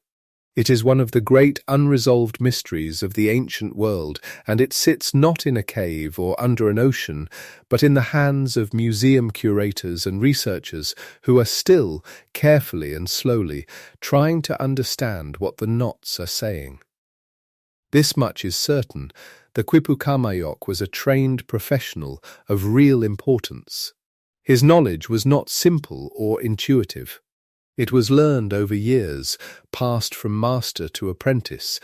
It is one of the great unresolved mysteries of the ancient world, and it sits not in a cave or under an ocean, but in the hands of museum curators and researchers who are still, carefully and slowly, trying to understand what the knots are saying. This much is certain: the quipucamayoc was a trained professional of real importance. His knowledge was not simple or intuitive. It was learned over years, passed from master to apprentice,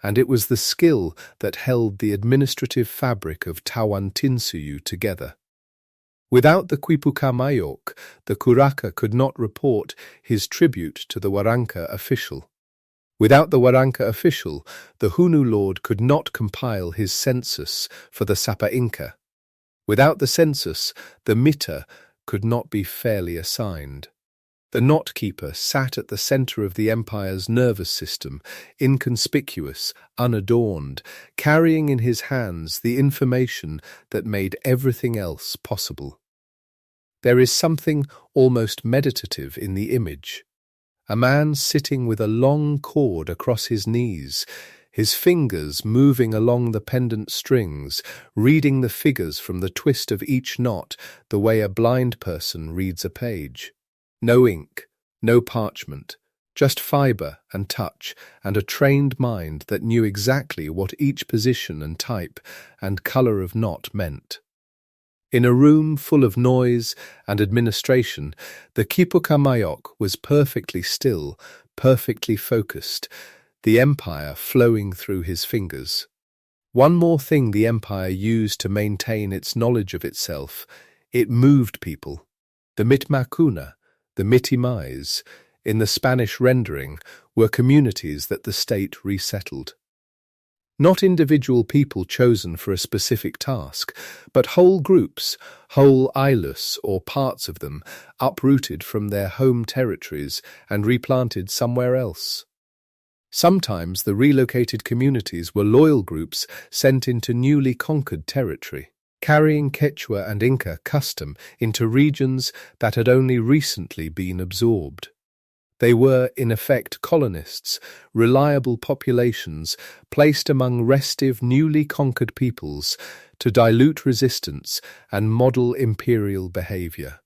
and it was the skill that held the administrative fabric of Tawantinsuyu together. Without the quipucamayoc, the curaca could not report his tribute to the waranka official. Without the waranka official, the Hunu lord could not compile his census for the Sapa Inca. Without the census, the mita could not be fairly assigned. The knot-keeper sat at the centre of the empire's nervous system, inconspicuous, unadorned, carrying in his hands the information that made everything else possible. There is something almost meditative in the image. A man sitting with a long cord across his knees, his fingers moving along the pendant strings, reading the figures from the twist of each knot the way a blind person reads a page. No ink, no parchment, just fibre and touch and a trained mind that knew exactly what each position and type and colour of knot meant. In a room full of noise and administration, the quipucamayoc was perfectly still, perfectly focused, the empire flowing through his fingers. One more thing the empire used to maintain its knowledge of itself: it moved people. The mitmacuna, the mitimais, in the Spanish rendering, were communities that the state resettled. Not individual people chosen for a specific task, but whole groups, whole islus or parts of them, uprooted from their home territories and replanted somewhere else. Sometimes the relocated communities were loyal groups sent into newly conquered territory, carrying Quechua and Inca custom into regions that had only recently been absorbed. They were, in effect, colonists, reliable populations placed among restive, newly conquered peoples to dilute resistance and model imperial behavior.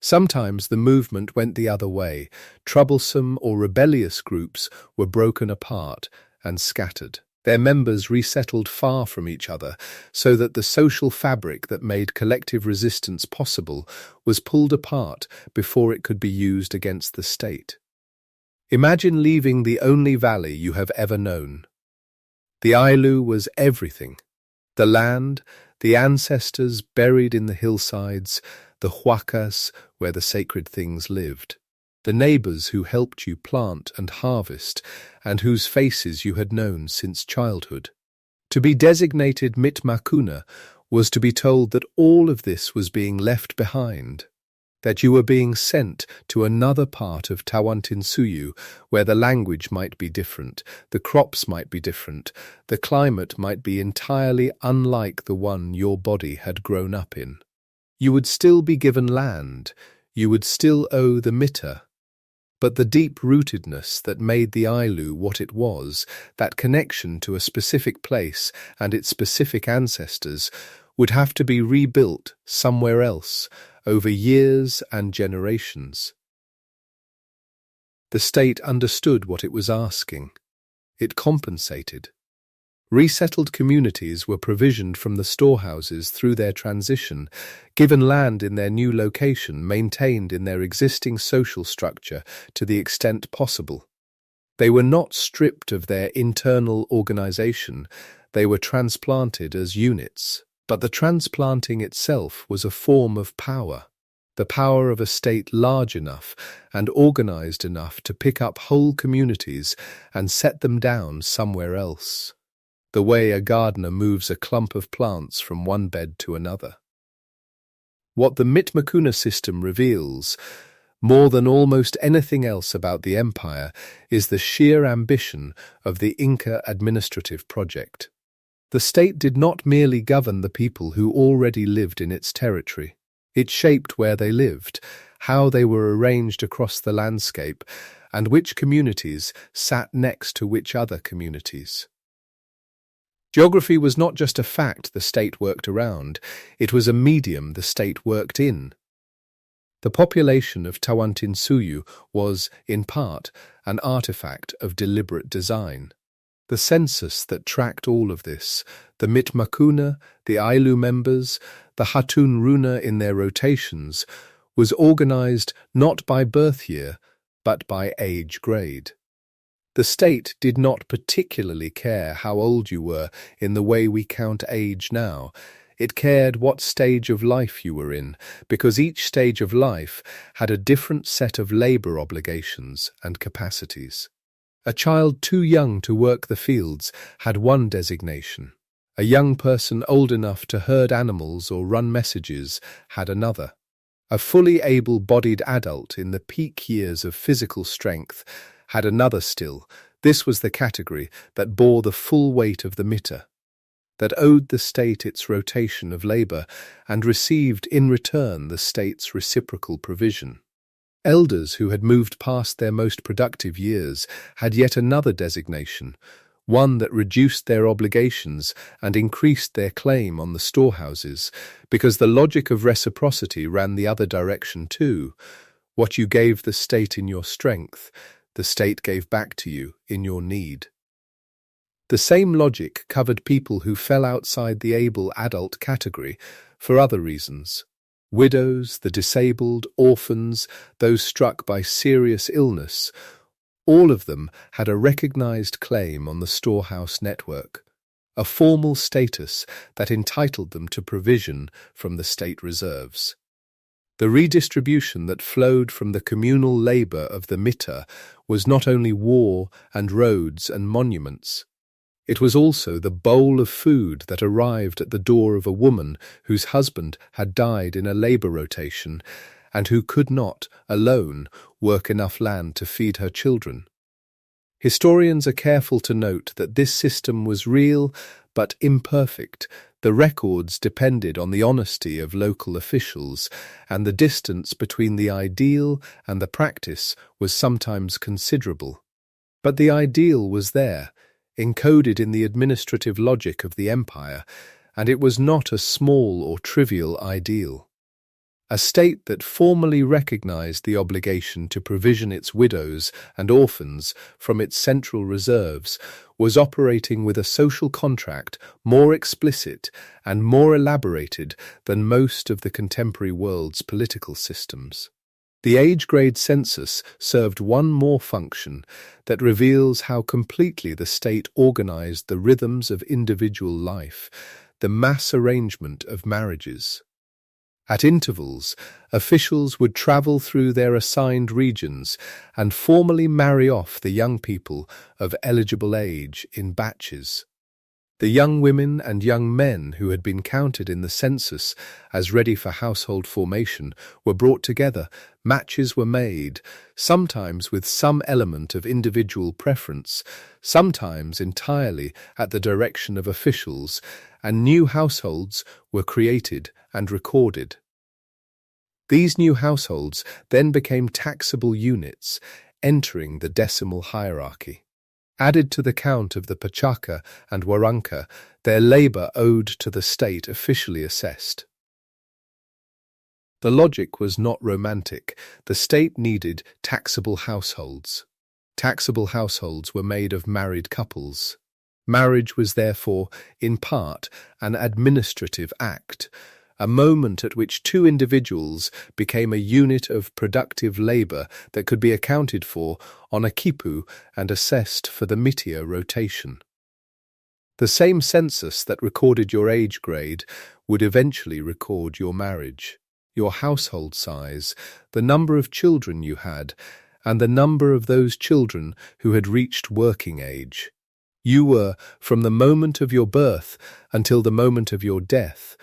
Sometimes the movement went the other way. Troublesome or rebellious groups were broken apart and scattered. Their members resettled far from each other, so that the social fabric that made collective resistance possible was pulled apart before it could be used against the state. Imagine leaving the only valley you have ever known. The Ailu was everything: the land, the ancestors buried in the hillsides, the huacas where the sacred things lived, the neighbors who helped you plant and harvest, and whose faces you had known since childhood. To be designated mitmacuna was to be told that all of this was being left behind, that you were being sent to another part of Tawantinsuyu where the language might be different, the crops might be different, the climate might be entirely unlike the one your body had grown up in. You would still be given land, you would still owe the mita, but the deep-rootedness that made the Ailu what it was, that connection to a specific place and its specific ancestors, would have to be rebuilt somewhere else over years and generations. The state understood what it was asking. It compensated. Resettled communities were provisioned from the storehouses through their transition, given land in their new location, maintained in their existing social structure to the extent possible. They were not stripped of their internal organization, they were transplanted as units. But the transplanting itself was a form of power, the power of a state large enough and organized enough to pick up whole communities and set them down somewhere else, the way a gardener moves a clump of plants from one bed to another. What the mitmacuna system reveals, more than almost anything else about the empire, is the sheer ambition of the Inca administrative project. The state did not merely govern the people who already lived in its territory. It shaped where they lived, how they were arranged across the landscape, and which communities sat next to which other communities. Geography was not just a fact the state worked around, it was a medium the state worked in. The population of Tawantinsuyu was, in part, an artifact of deliberate design. The census that tracked all of this, the mitmacuna, the Ailu members, the Hatun Runa in their rotations, was organized not by birth year, but by age grade. The state did not particularly care how old you were in the way we count age now. It cared what stage of life you were in, because each stage of life had a different set of labor obligations and capacities. A child too young to work the fields had one designation. A young person old enough to herd animals or run messages had another. A fully able-bodied adult in the peak years of physical strength had another still. This was the category that bore the full weight of the mita, that owed the state its rotation of labor and received in return the state's reciprocal provision. Elders who had moved past their most productive years had yet another designation, one that reduced their obligations and increased their claim on the storehouses, because the logic of reciprocity ran the other direction too. What you gave the state in your strength, the state gave back to you in your need. The same logic covered people who fell outside the able adult category for other reasons. Widows, the disabled, orphans, those struck by serious illness, all of them had a recognized claim on the storehouse network. a formal status that entitled them to provision from the state reserves. The redistribution that flowed from the communal labor of the mita was not only war and roads and monuments. It was also the bowl of food that arrived at the door of a woman whose husband had died in a labor rotation and who could not, alone, work enough land to feed her children. Historians are careful to note that this system was real but imperfect. The records depended on the honesty of local officials, and the distance between the ideal and the practice was sometimes considerable. But the ideal was there, encoded in the administrative logic of the empire, and it was not a small or trivial ideal. A state that formally recognized the obligation to provision its widows and orphans from its central reserves was operating with a social contract more explicit and more elaborated than most of the contemporary world's political systems. The age-grade census served one more function that reveals how completely the state organized the rhythms of individual life, the mass arrangement of marriages. At intervals, officials would travel through their assigned regions and formally marry off the young people of eligible age in batches. The young women and young men who had been counted in the census as ready for household formation were brought together, matches were made, sometimes with some element of individual preference, sometimes entirely at the direction of officials, and new households were created and recorded. These new households then became taxable units, entering the decimal hierarchy. Added to the count of the pachaka and waranka, their labor owed to the state officially assessed. The logic was not romantic. The state needed taxable households. Taxable households were made of married couples. Marriage was therefore, in part, an administrative act, a moment at which two individuals became a unit of productive labor that could be accounted for on a quipu and assessed for the mitia rotation. The same census that recorded your age grade would eventually record your marriage, your household size, the number of children you had, and the number of those children who had reached working age. You were, from the moment of your birth until the moment of your death,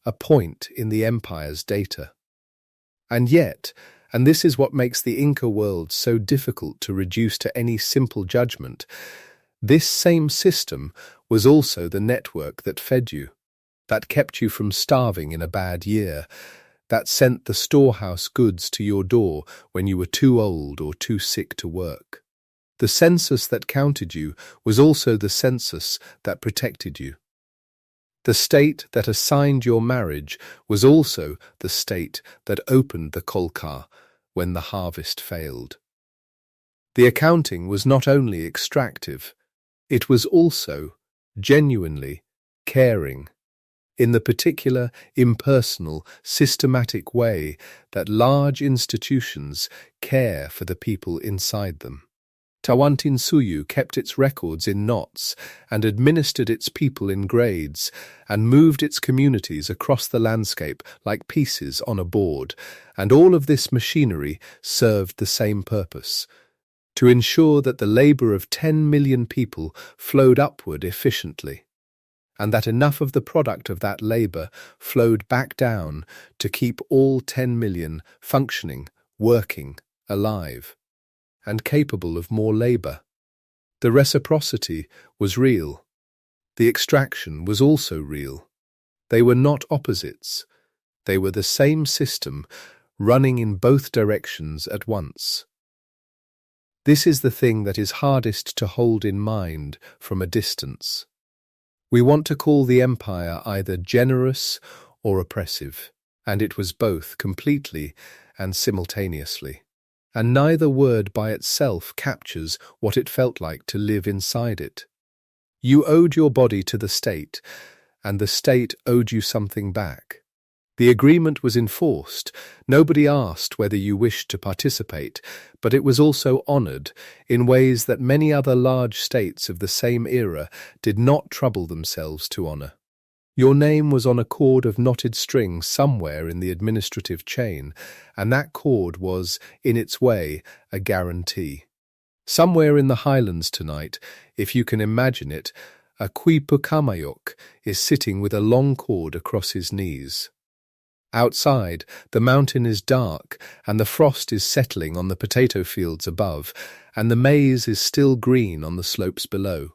a point in the empire's data. And yet, and this is what makes the Inca world so difficult to reduce to any simple judgment, this same system was also the network that fed you, that kept you from starving in a bad year, that sent the storehouse goods to your door when you were too old or too sick to work. The census that counted you was also the census that protected you. The state that assigned your marriage was also the state that opened the qollqa when the harvest failed. The accounting was not only extractive, it was also genuinely caring, in the particular, impersonal, systematic way that large institutions care for the people inside them. Tawantinsuyu kept its records in knots and administered its people in grades and moved its communities across the landscape like pieces on a board, and all of this machinery served the same purpose: to ensure that the labor of 10 million people flowed upward efficiently, and that enough of the product of that labor flowed back down to keep all 10 million functioning, working, alive, and capable of more labor. The reciprocity was real. The extraction was also real. They were not opposites. They were the same system, running in both directions at once. This is the thing that is hardest to hold in mind from a distance. We want to call the empire either generous or oppressive, and it was both completely and simultaneously. And neither word by itself captures what it felt like to live inside it. You owed your body to the state, and the state owed you something back. The agreement was enforced. Nobody asked whether you wished to participate, but it was also honored in ways that many other large states of the same era did not trouble themselves to honor. Your name was on a cord of knotted string somewhere in the administrative chain, and that cord was, in its way, a guarantee. Somewhere in the highlands tonight, if you can imagine it, a quipucamayoc is sitting with a long cord across his knees. Outside, the mountain is dark, and the frost is settling on the potato fields above, and the maize is still green on the slopes below.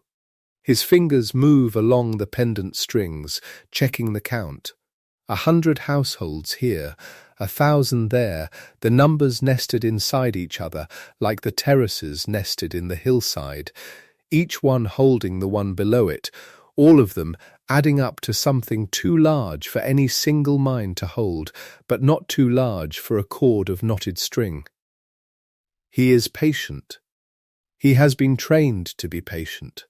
His fingers move along the pendant strings, checking the count. 100 households here, 1,000 there, the numbers nested inside each other like the terraces nested in the hillside, each one holding the one below it, all of them adding up to something too large for any single mind to hold, but not too large for a cord of knotted string. He is patient. He has been trained to be patient.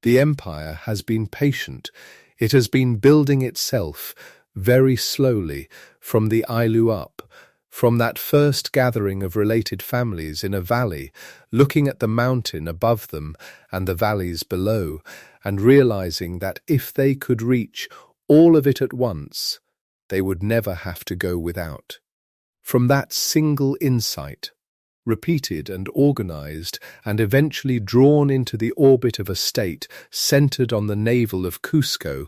The empire has been patient. It has been building itself very slowly from the Ailu up, from that first gathering of related families in a valley, looking at the mountain above them and the valleys below, and realizing that if they could reach all of it at once, they would never have to go without. From that single insight, repeated and organized and eventually drawn into the orbit of a state centered on the navel of Cusco,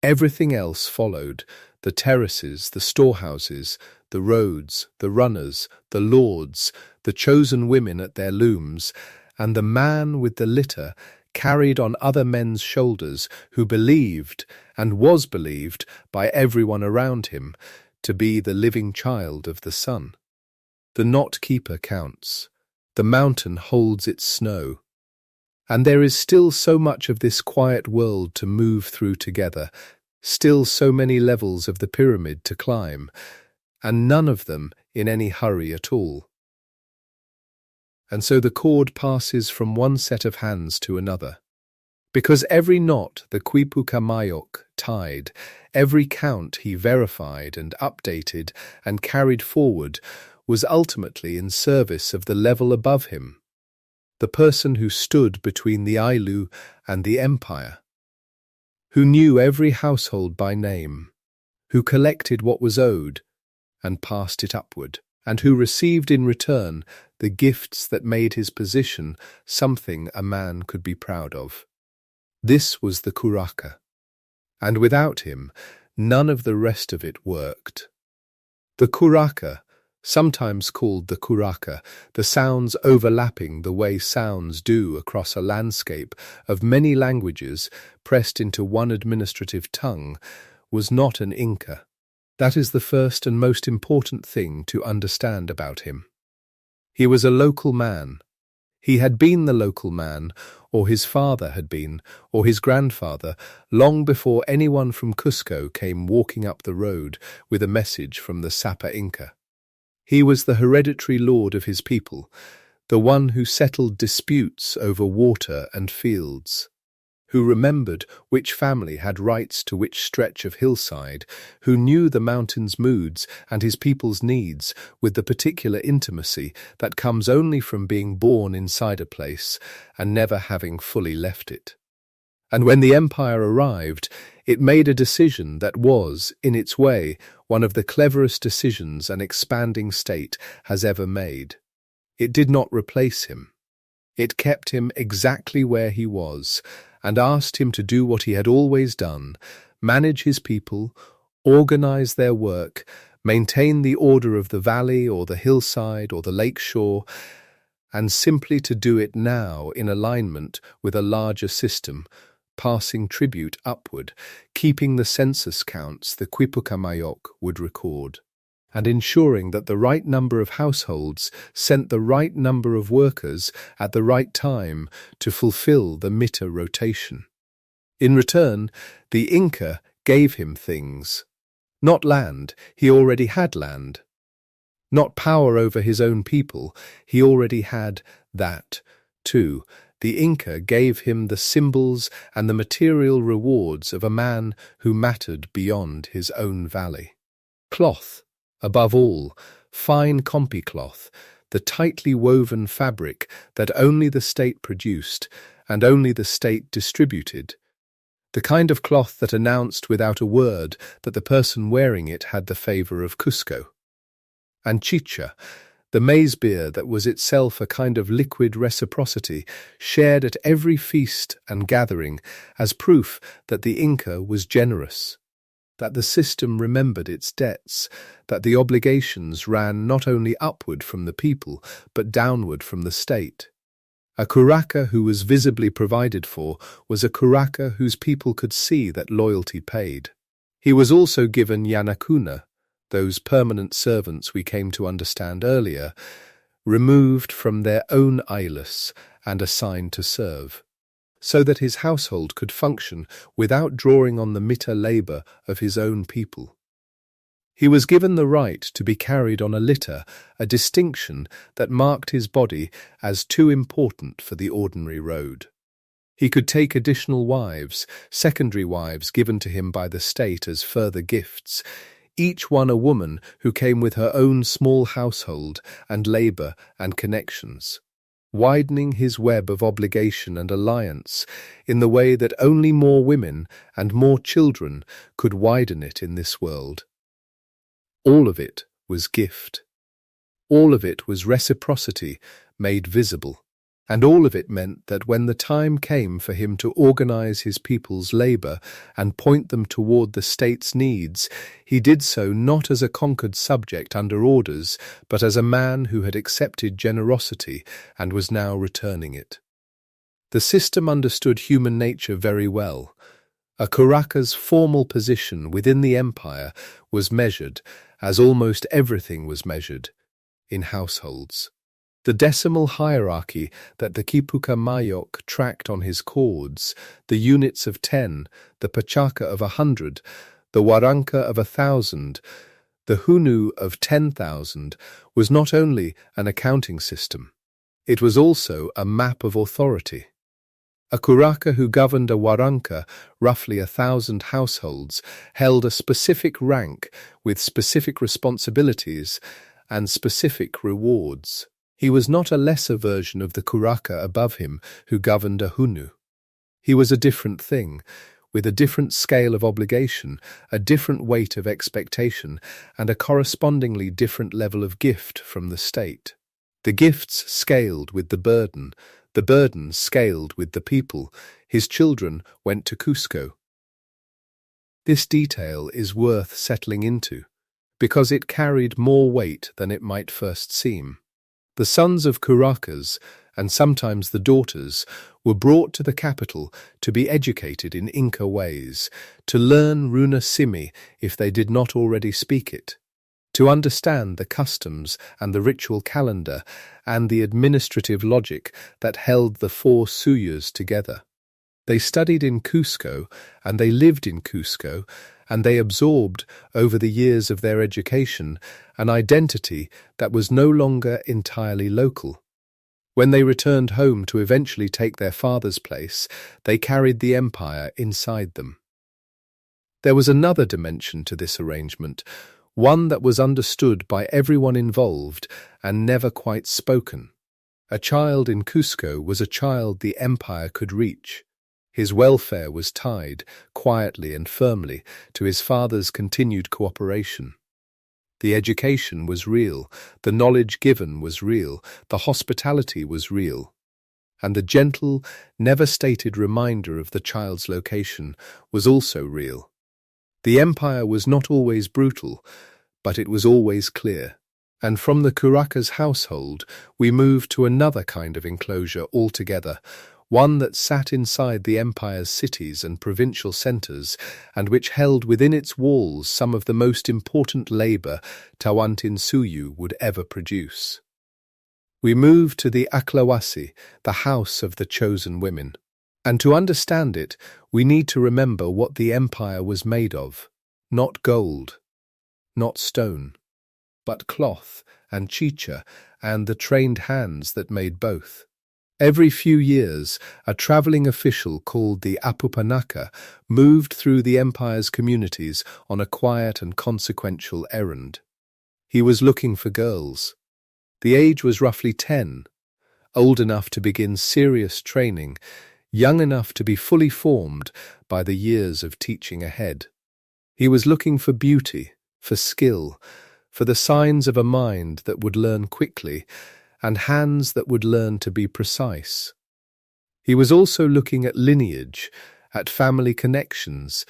everything else followed: the terraces, the storehouses, the roads, the runners, the lords, the chosen women at their looms, and the man with the litter carried on other men's shoulders who believed and was believed by everyone around him to be the living child of the sun. The knot keeper counts. The mountain holds its snow. And there is still so much of this quiet world to move through together, still so many levels of the pyramid to climb, and none of them in any hurry at all. And so the cord passes from one set of hands to another. Because every knot the quipucamayoc tied, every count he verified and updated and carried forward was ultimately in service of the level above him, the person who stood between the Ailu and the empire, who knew every household by name, who collected what was owed and passed it upward, and who received in return the gifts that made his position something a man could be proud of. This was the qollqa, and without him, none of the rest of it worked. The qollqa, sometimes called the qollqa, the sounds overlapping the way sounds do across a landscape of many languages pressed into one administrative tongue, was not an Inca. That is the first and most important thing to understand about him. He was a local man. He had been the local man, or his father had been, or his grandfather, long before anyone from Cusco came walking up the road with a message from the Sapa Inca. He was the hereditary lord of his people, the one who settled disputes over water and fields, who remembered which family had rights to which stretch of hillside, who knew the mountain's moods and his people's needs with the particular intimacy that comes only from being born inside a place and never having fully left it. And when the empire arrived, it made a decision that was, in its way, one of the cleverest decisions an expanding state has ever made. It did not replace him. It kept him exactly where he was, and asked him to do what he had always done: manage his people, organize their work, maintain the order of the valley or the hillside or the lake shore, and simply to do it now in alignment with a larger system, passing tribute upward, keeping the census counts the quipucamayoc would record, and ensuring that the right number of households sent the right number of workers at the right time to fulfill the mita rotation. In return, the Inca gave him things. Not land, he already had land. Not power over his own people, he already had that, too. The Inca gave him the symbols and the material rewards of a man who mattered beyond his own valley. Cloth, above all, fine kompi cloth, the tightly woven fabric that only the state produced and only the state distributed. The kind of cloth that announced without a word that the person wearing it had the favor of Cusco. And chicha, the maize beer that was itself a kind of liquid reciprocity, shared at every feast and gathering as proof that the Inca was generous, that the system remembered its debts, that the obligations ran not only upward from the people but downward from the state. A qollqa who was visibly provided for was a qollqa whose people could see that loyalty paid. He was also given yanakuna, those permanent servants we came to understand earlier, removed from their own ayllus and assigned to serve, so that his household could function without drawing on the mita labour of his own people. He was given the right to be carried on a litter, a distinction that marked his body as too important for the ordinary road. He could take additional wives, secondary wives given to him by the state as further gifts, each one a woman who came with her own small household and labour and connections, widening his web of obligation and alliance in the way that only more women and more children could widen it in this world. All of it was gift. All of it was reciprocity made visible. And all of it meant that when the time came for him to organize his people's labor and point them toward the state's needs, he did so not as a conquered subject under orders, but as a man who had accepted generosity and was now returning it. The system understood human nature very well. A qollqa's formal position within the empire was measured, as almost everything was measured, in households. The decimal hierarchy that the quipucamayoc tracked on his cords, the units of 10, the pachaka of 100, the waranka of 1,000, the hunu of 10,000, was not only an accounting system, it was also a map of authority. A qollqa who governed a waranka, roughly 1,000 households, held a specific rank with specific responsibilities and specific rewards. He was not a lesser version of the qollqa above him who governed a hunu. He was a different thing, with a different scale of obligation, a different weight of expectation, and a correspondingly different level of gift from the state. The gifts scaled with the burden scaled with the people. His children went to Cusco. This detail is worth settling into, because it carried more weight than it might first seem. The sons of qollqas, and sometimes the daughters, were brought to the capital to be educated in Inca ways, to learn runa simi if they did not already speak it, to understand the customs and the ritual calendar and the administrative logic that held the 4 suyas together. They studied in Cusco, and they lived in Cusco, and they absorbed, over the years of their education, an identity that was no longer entirely local. When they returned home to eventually take their father's place, they carried the empire inside them. There was another dimension to this arrangement, one that was understood by everyone involved and never quite spoken. A child in Cusco was a child the empire could reach. His welfare was tied, quietly and firmly, to his father's continued cooperation. The education was real, the knowledge given was real, the hospitality was real, and the gentle, never-stated reminder of the child's location was also real. The empire was not always brutal, but it was always clear. And from the qollqa's household, we moved to another kind of enclosure altogether, one that sat inside the empire's cities and provincial centres, and which held within its walls some of the most important labour Tawantinsuyu would ever produce. We moved to the Aklawasi, the house of the chosen women. And to understand it, we need to remember what the empire was made of. Not gold, not stone, but cloth and chicha and the trained hands that made both. Every few years, a traveling official called the Apupanaka moved through the empire's communities on a quiet and consequential errand. He was looking for girls. The age was roughly 10, old enough to begin serious training, young enough to be fully formed by the years of teaching ahead. He was looking for beauty, for skill, for the signs of a mind that would learn quickly and hands that would learn to be precise. He was also looking at lineage, at family connections,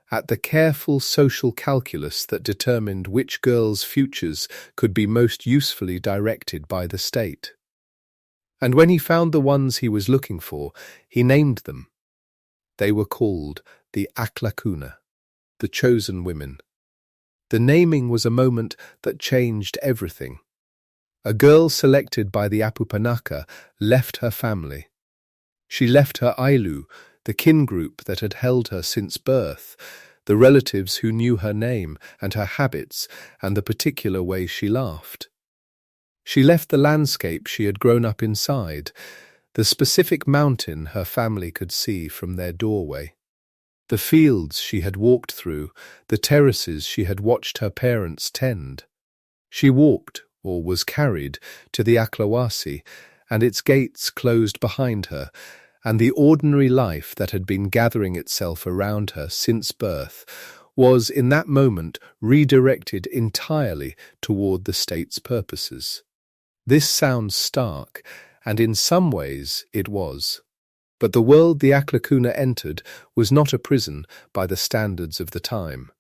at the careful social calculus that determined which girls' futures could be most usefully directed by the state. And when he found the ones he was looking for, he named them. They were called the Aklakuna, the chosen women. The naming was a moment that changed everything. A girl selected by the Apupanaka left her family. She left her Ailu, the kin group that had held her since birth, the relatives who knew her name and her habits and the particular way she laughed. She left the landscape she had grown up inside, the specific mountain her family could see from their doorway, the fields she had walked through, the terraces she had watched her parents tend. She walked, or was carried, to the Aklawasi, and its gates closed behind her, and the ordinary life that had been gathering itself around her since birth was, in that moment, redirected entirely toward the state's purposes. This sounds stark, and in some ways it was. But the world the Aklakuna entered was not a prison by the standards of the time,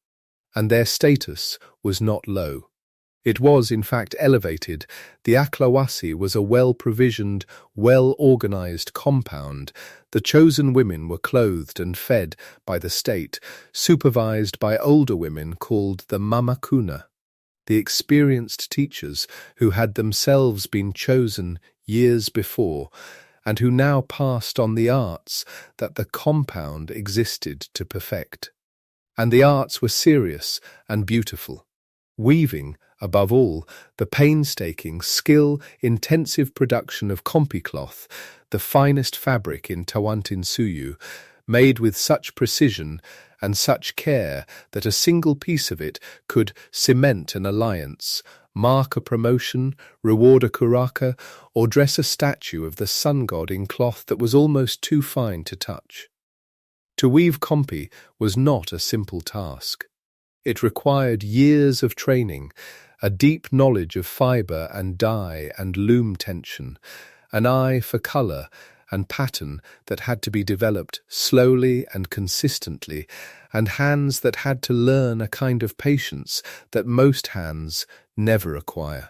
and their status was not low. It was, in fact, elevated. The Aklawasi was a well-provisioned, well-organized compound. The chosen women were clothed and fed by the state, supervised by older women called the Mamakuna, the experienced teachers who had themselves been chosen years before, and who now passed on the arts that the compound existed to perfect. And the arts were serious and beautiful. Weaving, above all, the painstaking, skill-intensive production of kompi cloth, the finest fabric in Tawantinsuyu, made with such precision and such care that a single piece of it could cement an alliance, mark a promotion, reward a qollqa, or dress a statue of the sun god in cloth that was almost too fine to touch. To weave kompi was not a simple task. It required years of training, a deep knowledge of fibre and dye and loom tension, an eye for colour and pattern that had to be developed slowly and consistently, and hands that had to learn a kind of patience that most hands never acquire.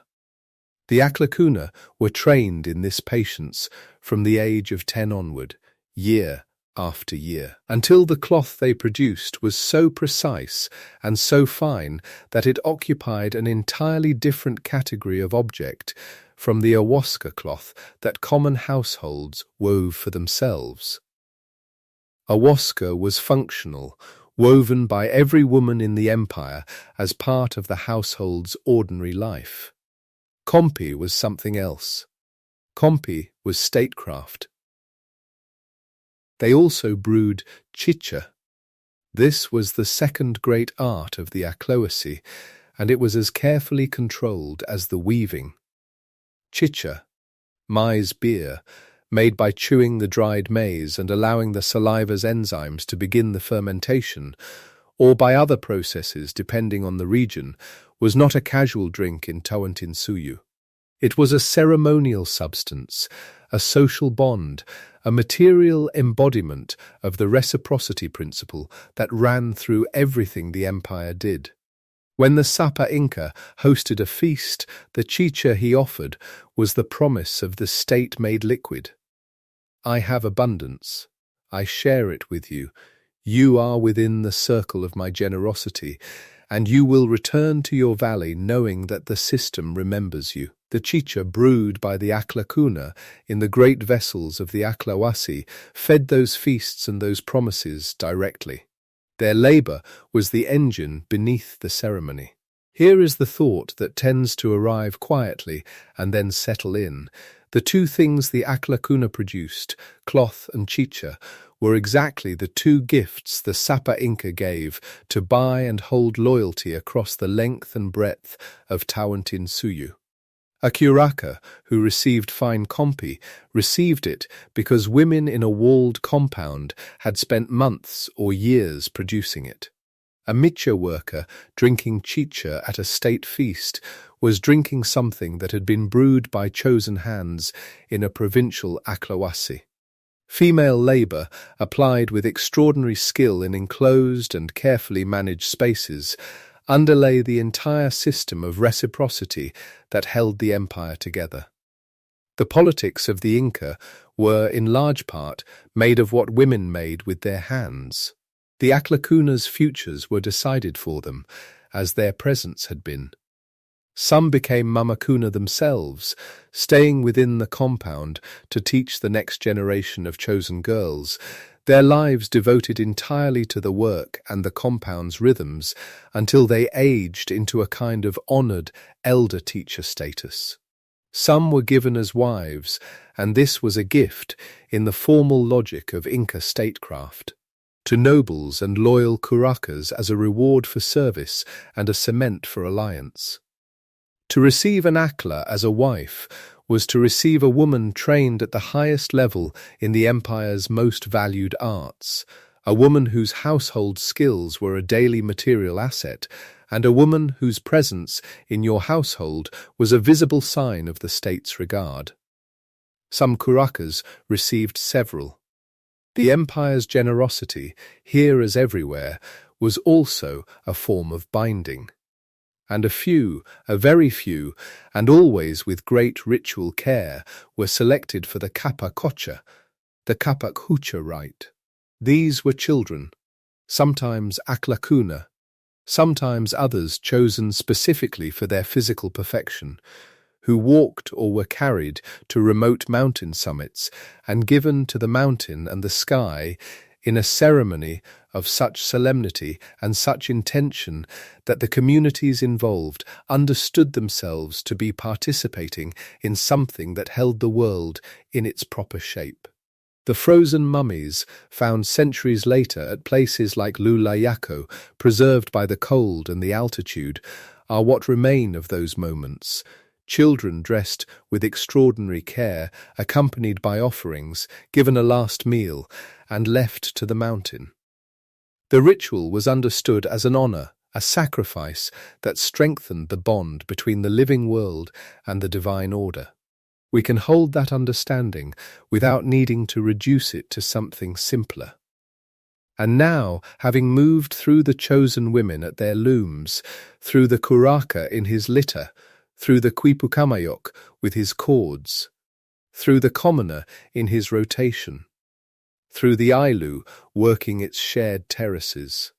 The Aklakuna were trained in this patience from the age of 10 onward, year after year, until the cloth they produced was so precise and so fine that it occupied an entirely different category of object from the Awaska cloth that common households wove for themselves. Awaska was functional, woven by every woman in the empire as part of the household's ordinary life. Kompi was something else. Kompi was statecraft. They also brewed chicha. This was the second great art of the Aklawasi, and it was as carefully controlled as the weaving. Chicha, maize beer, made by chewing the dried maize and allowing the saliva's enzymes to begin the fermentation, or by other processes depending on the region, was not a casual drink in Tawantinsuyu. It was a ceremonial substance, a social bond, a material embodiment of the reciprocity principle that ran through everything the empire did. When the Sapa Inca hosted a feast, the chicha he offered was the promise of the state-made liquid. I have abundance. I share it with you. You are within the circle of my generosity, and you will return to your valley knowing that the system remembers you. The chicha brewed by the Aklakuna in the great vessels of the Aklawasi fed those feasts and those promises directly. Their labour was the engine beneath the ceremony. Here is the thought that tends to arrive quietly and then settle in. The two things the Aklakuna produced, cloth and chicha, were exactly the two gifts the Sapa Inca gave to buy and hold loyalty across the length and breadth of Tawantinsuyu. A curaka, who received fine compi, received it because women in a walled compound had spent months or years producing it. A micha worker drinking chicha at a state feast was drinking something that had been brewed by chosen hands in a provincial aklawasi. Female labour, applied with extraordinary skill in enclosed and carefully managed spaces, underlay the entire system of reciprocity that held the empire together. The politics of the Inca were, in large part, made of what women made with their hands. The Aklakuna's futures were decided for them, as their presents had been. Some became mamakuna themselves, staying within the compound to teach the next generation of chosen girls, their lives devoted entirely to the work and the compound's rhythms until they aged into a kind of honoured elder teacher status. Some were given as wives, and this was a gift in the formal logic of Inca statecraft, to nobles and loyal curakas as a reward for service and a cement for alliance. To receive an akla as a wife was to receive a woman trained at the highest level in the empire's most valued arts, a woman whose household skills were a daily material asset, and a woman whose presence in your household was a visible sign of the state's regard. Some curakas received several. The empire's generosity, here as everywhere, was also a form of binding. And a very few, and always with great ritual care, were selected for the kapakocha, the kapakhucha rite. These were children, sometimes aklakuna, sometimes others chosen specifically for their physical perfection, who walked or were carried to remote mountain summits and given to the mountain and the sky in a ceremony of such solemnity and such intention that the communities involved understood themselves to be participating in something that held the world in its proper shape. The frozen mummies, found centuries later at places like Lulayako, preserved by the cold and the altitude, are what remain of those moments. Children dressed with extraordinary care, accompanied by offerings, given a last meal, and left to the mountain. The ritual was understood as an honour, a sacrifice that strengthened the bond between the living world and the divine order. We can hold that understanding without needing to reduce it to something simpler. And now, having moved through the chosen women at their looms, through the curaka in his litter, through the quipucamayoc with his cords, through the commoner in his rotation, through the ailu working its shared terraces,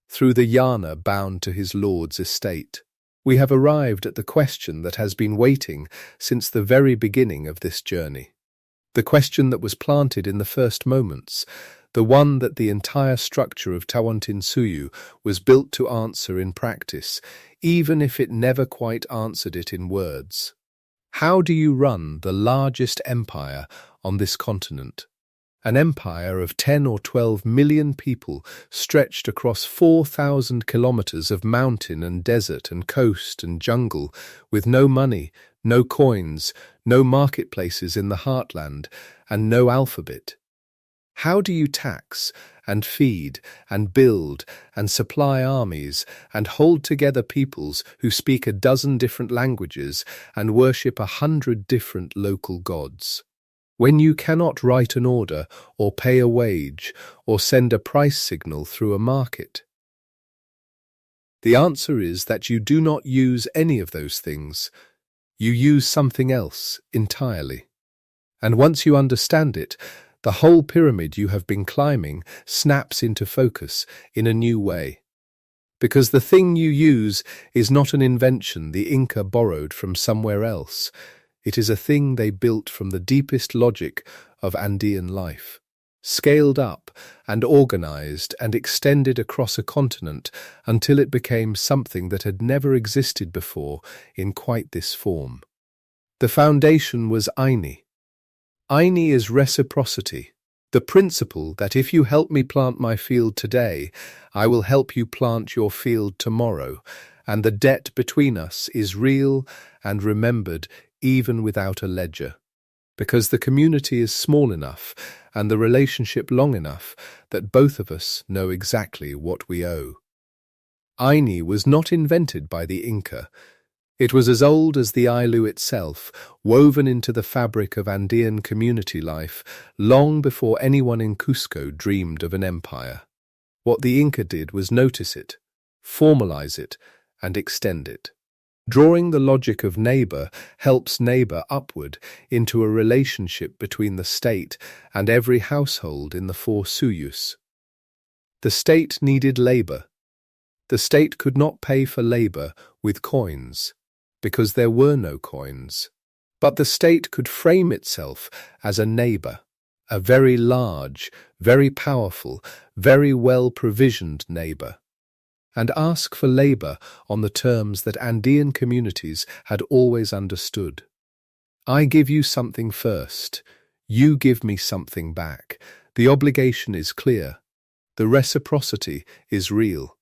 through the yana bound to his lord's estate, we have arrived at the question that has been waiting since the very beginning of this journey. The question that was planted in the first moments, the one that the entire structure of Tawantinsuyu was built to answer in practice, even if it never quite answered it in words. How do you run the largest empire on this continent? An empire of 10 or 12 million people stretched across 4,000 kilometers of mountain and desert and coast and jungle, with no money, no coins, no marketplaces in the heartland, and no alphabet. How do you tax and feed and build and supply armies and hold together peoples who speak a dozen different languages and worship 100 different local gods? When you cannot write an order or pay a wage or send a price signal through a market? The answer is that you do not use any of those things. You use something else entirely. And once you understand it, the whole pyramid you have been climbing snaps into focus in a new way. Because the thing you use is not an invention the Inca borrowed from somewhere else. It is a thing they built from the deepest logic of Andean life, scaled up and organized and extended across a continent until it became something that had never existed before in quite this form. The foundation was Aini. Aini is reciprocity, the principle that if you help me plant my field today, I will help you plant your field tomorrow, and the debt between us is real and remembered even without a ledger, because the community is small enough and the relationship long enough that both of us know exactly what we owe. Aini was not invented by the Inca. It was as old as the Ilu itself, woven into the fabric of Andean community life long before anyone in Cusco dreamed of an empire. What the Inca did was notice it, formalize it, and extend it. Drawing the logic of neighbor helps neighbor upward into a relationship between the state and every household in the 4 suyus. The state needed labor. The state could not pay for labor with coins, because there were no coins. But the state could frame itself as a neighbor, a very large, very powerful, very well-provisioned neighbor, and ask for labor on the terms that Andean communities had always understood. I give you something first, you give me something back. The obligation is clear. The reciprocity is real.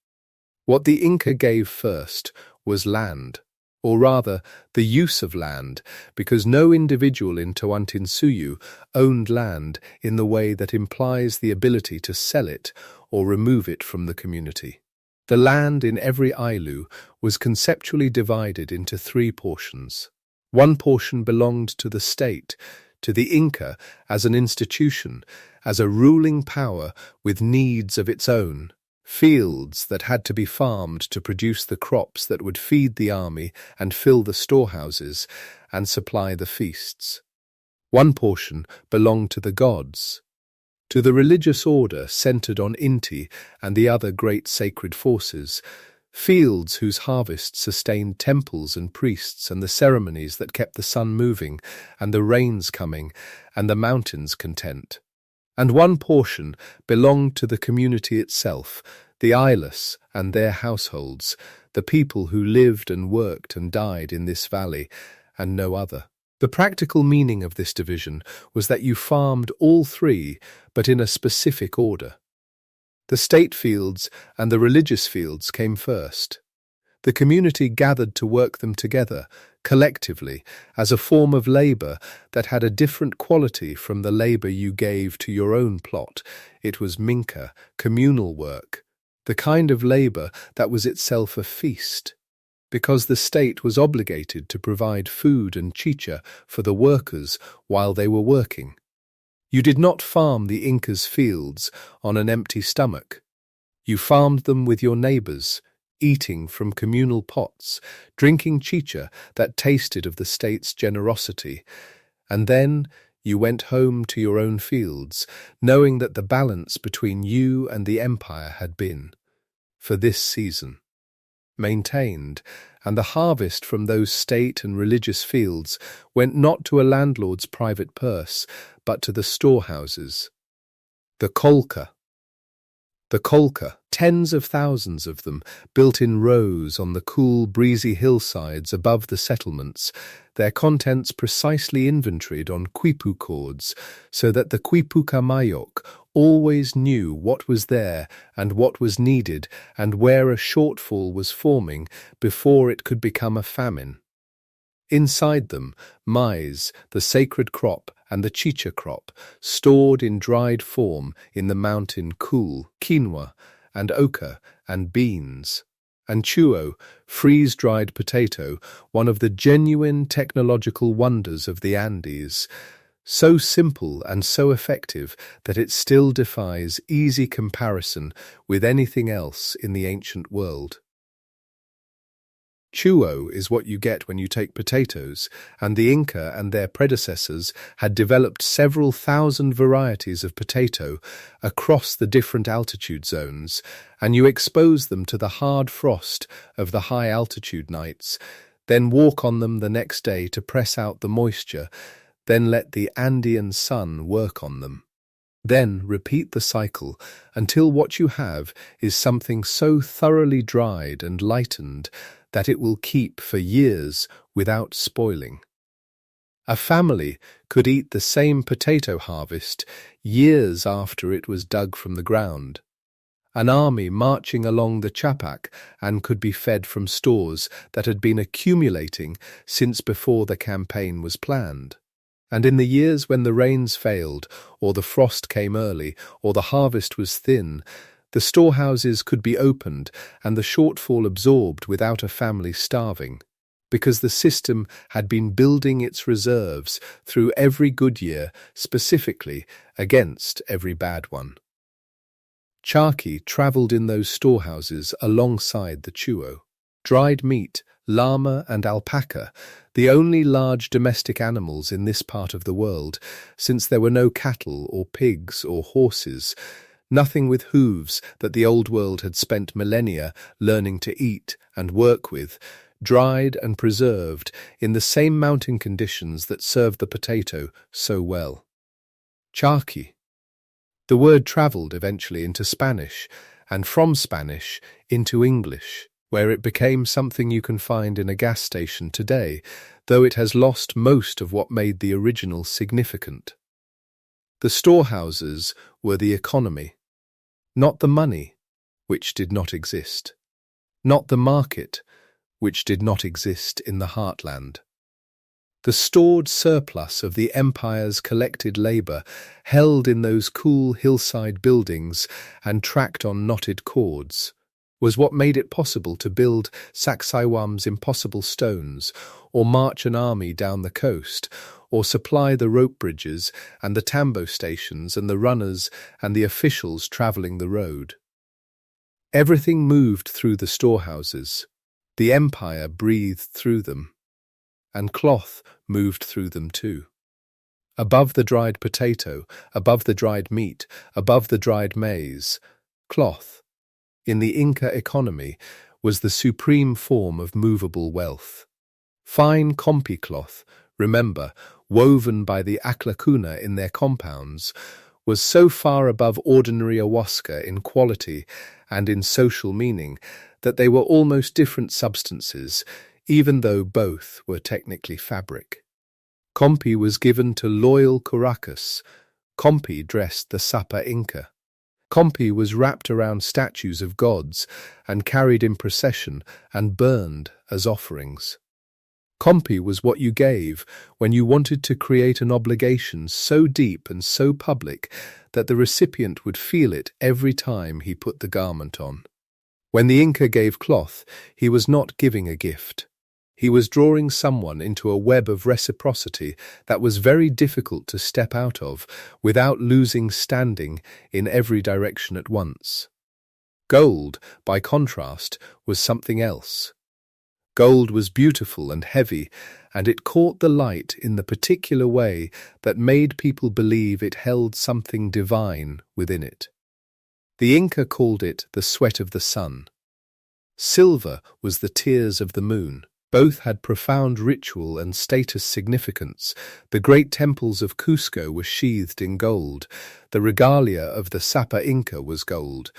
What the Inca gave first was land, or rather, the use of land, because no individual in Tawantinsuyu owned land in the way that implies the ability to sell it or remove it from the community. The land in every Ilu was conceptually divided into 3 portions. One portion belonged to the state, to the Inca as an institution, as a ruling power with needs of its own. Fields that had to be farmed to produce the crops that would feed the army and fill the storehouses and supply the feasts. One portion belonged to the gods, to the religious order centered on Inti and the other great sacred forces, fields whose harvest sustained temples and priests and the ceremonies that kept the sun moving and the rains coming and the mountains content. And one portion belonged to the community itself, the Islas and their households, the people who lived and worked and died in this valley, and no other. The practical meaning of this division was that you farmed all 3, but in a specific order. The state fields and the religious fields came first. The community gathered to work them together, collectively, as a form of labor that had a different quality from the labor you gave to your own plot. It was minka, communal work, the kind of labor that was itself a feast, because the state was obligated to provide food and chicha for the workers while they were working. You did not farm the Inca's fields on an empty stomach. You farmed them with your neighbors, eating from communal pots, drinking chicha that tasted of the state's generosity, and then you went home to your own fields, knowing that the balance between you and the empire had been, for this season, maintained, and the harvest from those state and religious fields went not to a landlord's private purse, but to the storehouses. The qollqa. The qollqa, tens of thousands of them, built in rows on the cool, breezy hillsides above the settlements, their contents precisely inventoried on quipu cords, so that the quipucamayoc always knew what was there and what was needed and where a shortfall was forming before it could become a famine. Inside them, maize, the sacred crop, and the chicha crop, stored in dried form in the mountain cool, quinoa, and oca, and beans. And chuño, freeze-dried potato, one of the genuine technological wonders of the Andes, so simple and so effective that it still defies easy comparison with anything else in the ancient world. Chuño is what you get when you take potatoes, and the Inca and their predecessors had developed several thousand varieties of potato across the different altitude zones, and you expose them to the hard frost of the high-altitude nights, then walk on them the next day to press out the moisture, then let the Andean sun work on them. Then repeat the cycle until what you have is something so thoroughly dried and lightened that it will keep for years without spoiling. A family could eat the same potato harvest years after it was dug from the ground. An army marching along the chapak and could be fed from stores that had been accumulating since before the campaign was planned. And in the years when the rains failed, or the frost came early, or the harvest was thin, the storehouses could be opened and the shortfall absorbed without a family starving, because the system had been building its reserves through every good year, specifically against every bad one. Charqui travelled in those storehouses alongside the chuño. Dried meat, llama and alpaca, the only large domestic animals in this part of the world, since there were no cattle or pigs or horses, nothing with hooves that the old world had spent millennia learning to eat and work with, dried and preserved in the same mountain conditions that served the potato so well. Charqui. The word travelled eventually into Spanish, and from Spanish into English, where it became something you can find in a gas station today, though it has lost most of what made the original significant. The storehouses were the economy, not the money, which did not exist, not the market, which did not exist in the heartland. The stored surplus of the empire's collected labour, held in those cool hillside buildings and tracked on knotted cords, was what made it possible to build Sacsayhuam's impossible stones, or march an army down the coast, or supply the rope bridges and the tambo stations and the runners and the officials travelling the road. Everything moved through the storehouses. The empire breathed through them, and cloth moved through them too. Above the dried potato, above the dried meat, above the dried maize, cloth, in the Inca economy, was the supreme form of movable wealth. Fine compi cloth, remember, woven by the Aklakuna in their compounds, was so far above ordinary ayahuasca in quality and in social meaning that they were almost different substances, even though both were technically fabric. Compi was given to loyal Caracas. Compi dressed the Sapa Inca. Compi was wrapped around statues of gods and carried in procession and burned as offerings. Compi was what you gave when you wanted to create an obligation so deep and so public that the recipient would feel it every time he put the garment on. When the Inca gave cloth, he was not giving a gift. He was drawing someone into a web of reciprocity that was very difficult to step out of without losing standing in every direction at once. Gold, by contrast, was something else. Gold was beautiful and heavy, and it caught the light in the particular way that made people believe it held something divine within it. The Inca called it the sweat of the sun. Silver was the tears of the moon. Both had profound ritual and status significance. The great temples of Cusco were sheathed in gold. The regalia of the Sapa Inca was gold.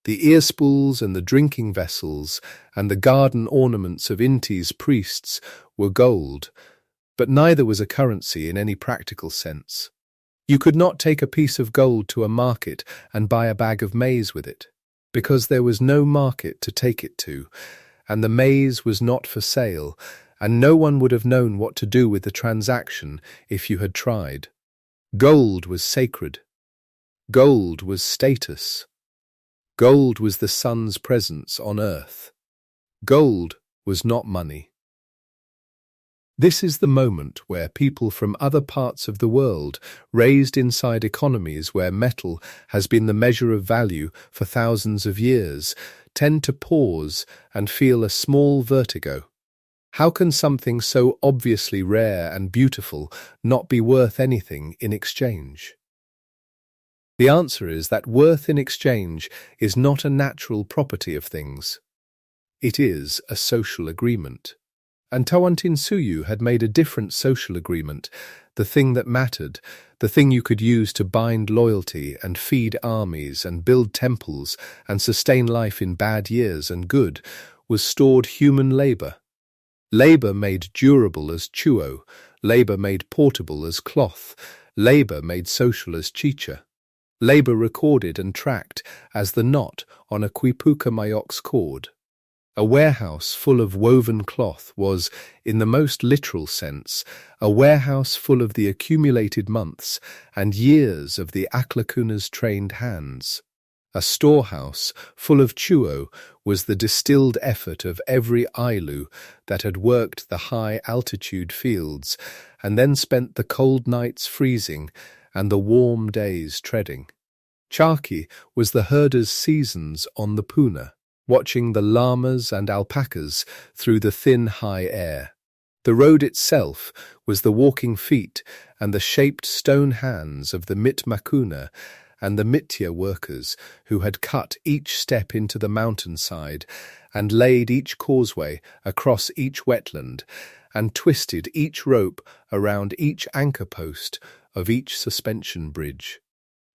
The earspools and the drinking vessels and the garden ornaments of Inti's priests were gold, but neither was a currency in any practical sense. You could not take a piece of gold to a market and buy a bag of maize with it, because there was no market to take it to, and the maize was not for sale, and no one would have known what to do with the transaction if you had tried. Gold was sacred. Gold was status. Gold was the sun's presence on earth. Gold was not money. This is the moment where people from other parts of the world, raised inside economies where metal has been the measure of value for thousands of years, tend to pause and feel a small vertigo. How can something so obviously rare and beautiful not be worth anything in exchange? The answer is that worth in exchange is not a natural property of things. It is a social agreement. And Tawantinsuyu had made a different social agreement. The thing that mattered, the thing you could use to bind loyalty and feed armies and build temples and sustain life in bad years and good, was stored human labour. Labour made durable as chuño, labor made portable as cloth, labor made social as chicha, labor recorded and tracked as the knot on a quipucamayoc's cord. A warehouse full of woven cloth was, in the most literal sense, a warehouse full of the accumulated months and years of the Aklakuna's trained hands. A storehouse full of chuño was the distilled effort of every Ailu that had worked the high-altitude fields and then spent the cold nights freezing and the warm days treading. Chaki was the herder's seasons on the puna, watching the llamas and alpacas through the thin high air. The road itself was the walking feet and the shaped stone hands of the mitmakuna and the mitya workers who had cut each step into the mountainside and laid each causeway across each wetland and twisted each rope around each anchor post of each suspension bridge.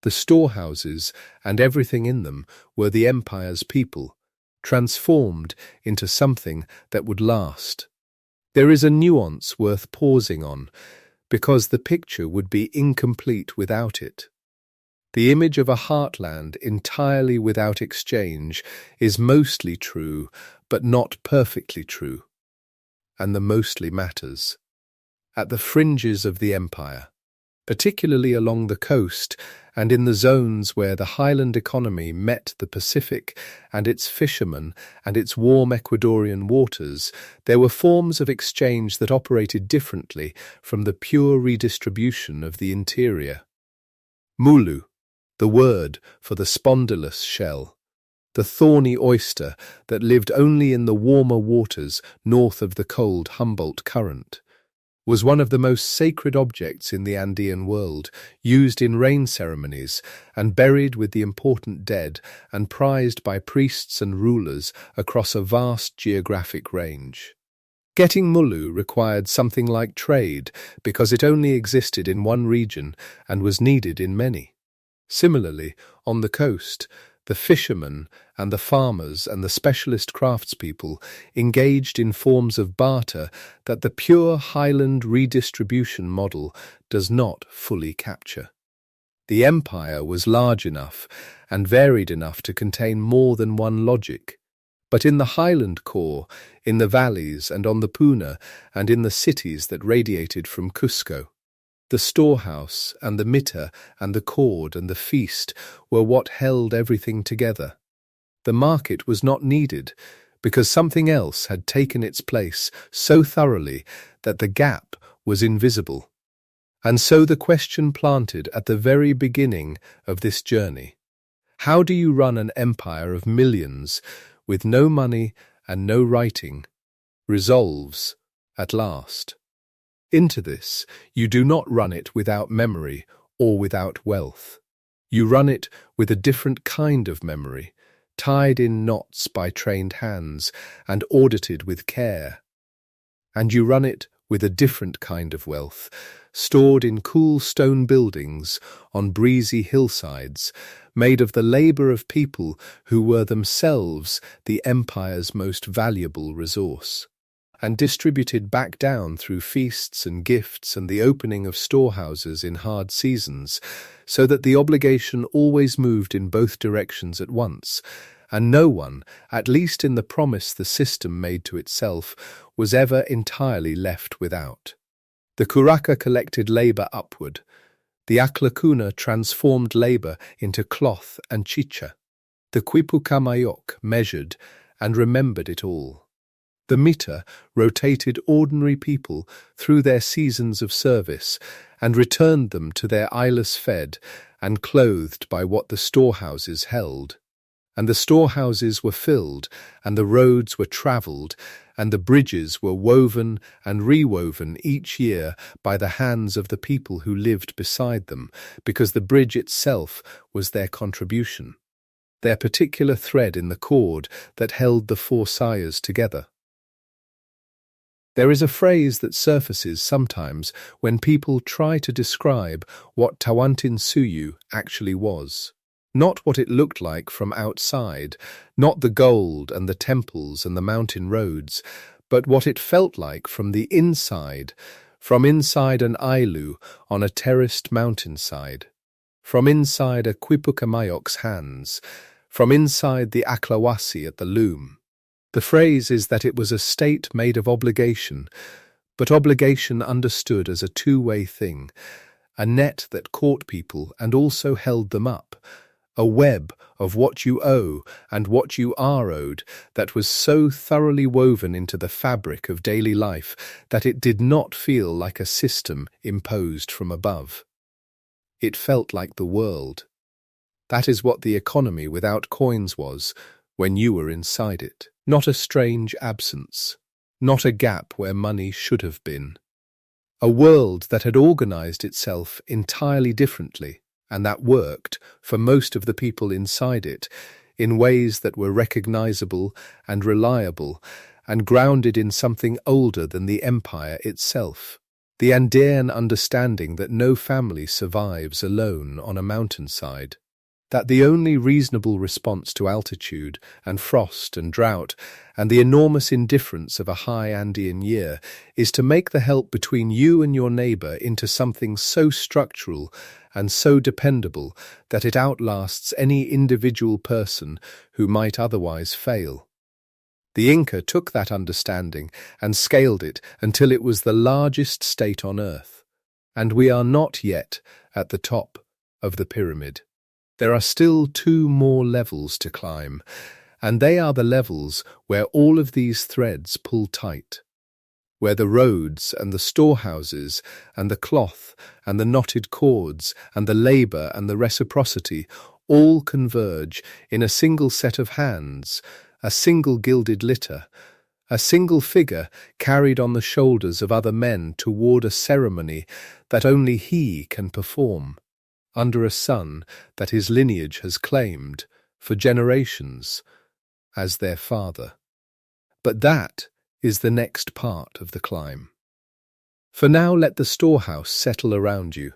The storehouses and everything in them were the empire's people, transformed into something that would last. There is a nuance worth pausing on, because the picture would be incomplete without it. The image of a heartland entirely without exchange is mostly true, but not perfectly true. And the mostly matters. At the fringes of the empire, particularly along the coast and in the zones where the highland economy met the Pacific and its fishermen and its warm Ecuadorian waters, there were forms of exchange that operated differently from the pure redistribution of the interior. Mulu, the word for the spondylus shell, the thorny oyster that lived only in the warmer waters north of the cold Humboldt Current, was one of the most sacred objects in the Andean world, used in rain ceremonies and buried with the important dead and prized by priests and rulers across a vast geographic range. Getting mulu required something like trade because it only existed in one region and was needed in many. Similarly, on the coast, the fishermen and the farmers and the specialist craftspeople engaged in forms of barter that the pure highland redistribution model does not fully capture. The empire was large enough and varied enough to contain more than one logic, but in the highland core, in the valleys and on the puna and in the cities that radiated from Cusco, the storehouse and the mita and the cord and the feast were what held everything together. The market was not needed because something else had taken its place so thoroughly that the gap was invisible. And so the question planted at the very beginning of this journey: how do you run an empire of millions with no money and no writing? Resolves at last. Into this, you do not run it without memory or without wealth. You run it with a different kind of memory, tied in knots by trained hands and audited with care. And you run it with a different kind of wealth, stored in cool stone buildings on breezy hillsides, made of the labor of people who were themselves the empire's most valuable resource, and distributed back down through feasts and gifts and the opening of storehouses in hard seasons, so that the obligation always moved in both directions at once, and no one, at least in the promise the system made to itself, was ever entirely left without. The qollqa collected labor upward. The Aklakuna transformed labor into cloth and chicha. The quipucamayoc measured and remembered it all. The mita rotated ordinary people through their seasons of service and returned them to their eyeless fed and clothed by what the storehouses held. And the storehouses were filled, and the roads were travelled, and the bridges were woven and rewoven each year by the hands of the people who lived beside them, because the bridge itself was their contribution, their particular thread in the cord that held the four sayas together. There is a phrase that surfaces sometimes when people try to describe what Tawantinsuyu actually was. Not what it looked like from outside, not the gold and the temples and the mountain roads, but what it felt like from the inside, from inside an ilu on a terraced mountainside, from inside a quipucamayoc's hands, from inside the aklawasi at the loom. The phrase is that it was a state made of obligation, but obligation understood as a two-way thing, a net that caught people and also held them up, a web of what you owe and what you are owed that was so thoroughly woven into the fabric of daily life that it did not feel like a system imposed from above. It felt like the world. That is what the economy without coins was when you were inside it. Not a strange absence, not a gap where money should have been. A world that had organized itself entirely differently, and that worked, for most of the people inside it, in ways that were recognizable and reliable, and grounded in something older than the empire itself. The Andean understanding that no family survives alone on a mountainside, that the only reasonable response to altitude and frost and drought and the enormous indifference of a high Andean year is to make the help between you and your neighbor into something so structural and so dependable that it outlasts any individual person who might otherwise fail. The Inca took that understanding and scaled it until it was the largest state on earth, and we are not yet at the top of the pyramid. There are still 2 more levels to climb, and they are the levels where all of these threads pull tight, where the roads and the storehouses and the cloth and the knotted cords and the labor and the reciprocity all converge in a single set of hands, a single gilded litter, a single figure carried on the shoulders of other men toward a ceremony that only he can perform, under a sun that his lineage has claimed for generations as their father. But that is the next part of the climb. For now, let the storehouse settle around you.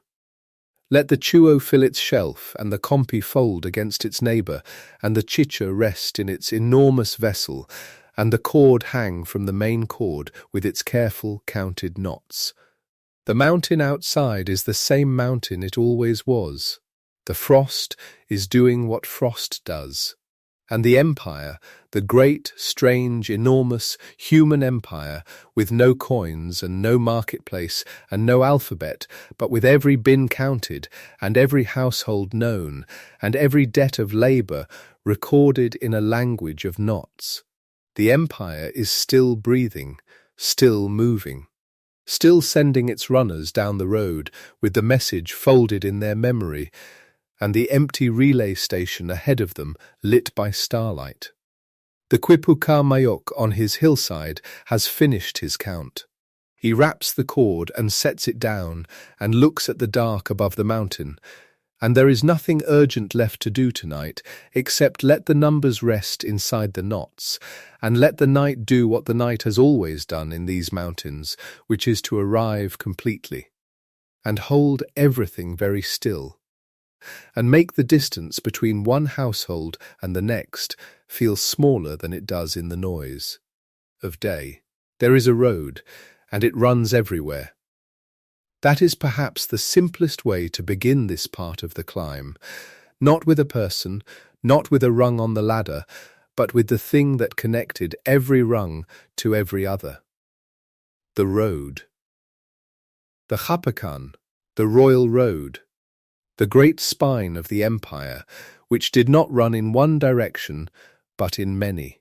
Let the chuño fill its shelf and the compi fold against its neighbor and the chicha rest in its enormous vessel and the cord hang from the main cord with its careful counted knots. The mountain outside is the same mountain it always was. The frost is doing what frost does. And the empire, the great, strange, enormous human empire, with no coins and no marketplace and no alphabet, but with every bin counted and every household known and every debt of labor recorded in a language of knots. The empire is still breathing, still moving, still sending its runners down the road with the message folded in their memory, and the empty relay station ahead of them lit by starlight. The quipucamayoc on his hillside has finished his count. He wraps the cord and sets it down and looks at the dark above the mountain, and there is nothing urgent left to do tonight except let the numbers rest inside the knots, and let the night do what the night has always done in these mountains, which is to arrive completely, and hold everything very still, and make the distance between one household and the next feel smaller than it does in the noise of day. There is a road, and it runs everywhere. That is perhaps the simplest way to begin this part of the climb, not with a person, not with a rung on the ladder, but with the thing that connected every rung to every other. The road. The Chapacan, the royal road, the great spine of the empire, which did not run in one direction, but in many,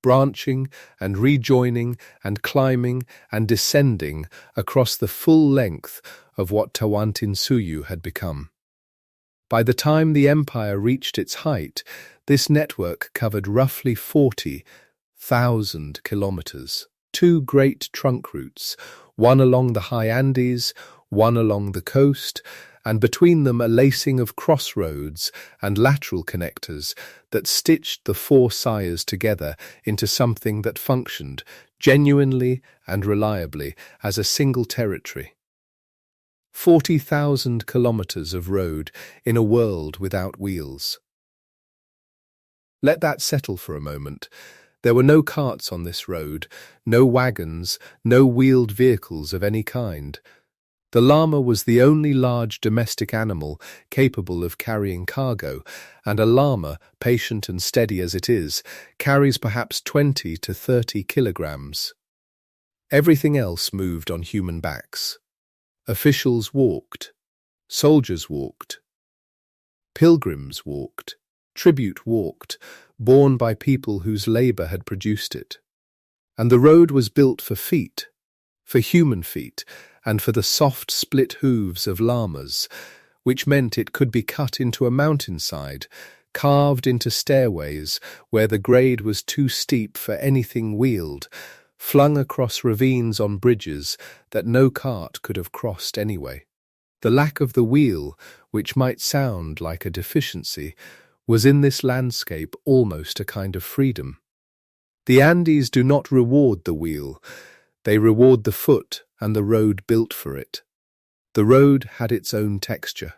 branching and rejoining and climbing and descending across the full length of what Tawantinsuyu had become. By the time the empire reached its height, this network covered roughly 40,000 kilometers, 2 great trunk routes, one along the high Andes, one along the coast, and between them a lacing of crossroads and lateral connectors that stitched the 4 sires together into something that functioned genuinely and reliably as a single territory. 40,000 kilometers of road in a world without wheels. Let that settle for a moment, There were no carts on this road, no wagons, no wheeled vehicles of any kind. The llama was the only large domestic animal capable of carrying cargo, and a llama, patient and steady as it is, carries perhaps 20 to 30 kilograms. Everything else moved on human backs. Officials walked. Soldiers walked. Pilgrims walked. Tribute walked, borne by people whose labour had produced it. And the road was built for feet, for human feet, and for the soft split hooves of llamas, which meant it could be cut into a mountainside, carved into stairways where the grade was too steep for anything wheeled, flung across ravines on bridges that no cart could have crossed anyway. The lack of the wheel, which might sound like a deficiency, was in this landscape almost a kind of freedom. The Andes do not reward the wheel, they reward the foot and the road built for it. The road had its own texture.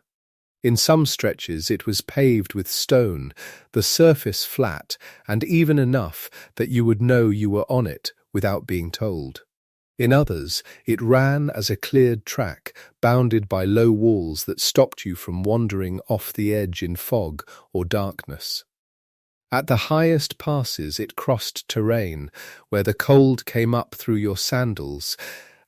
In some stretches it was paved with stone, the surface flat, and even enough that you would know you were on it without being told. In others, it ran as a cleared track, bounded by low walls that stopped you from wandering off the edge in fog or darkness. At the highest passes it crossed terrain, where the cold came up through your sandals,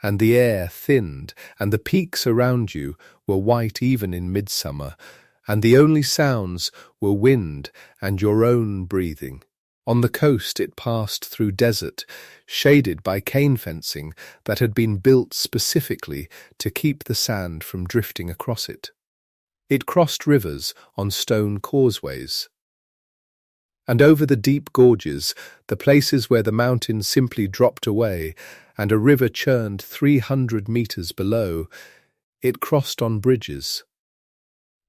and the air thinned, and the peaks around you were white even in midsummer, and the only sounds were wind and your own breathing. On the coast it passed through desert, shaded by cane fencing that had been built specifically to keep the sand from drifting across it. It crossed rivers on stone causeways. And over the deep gorges, the places where the mountains simply dropped away and a river churned 300 meters below, it crossed on bridges.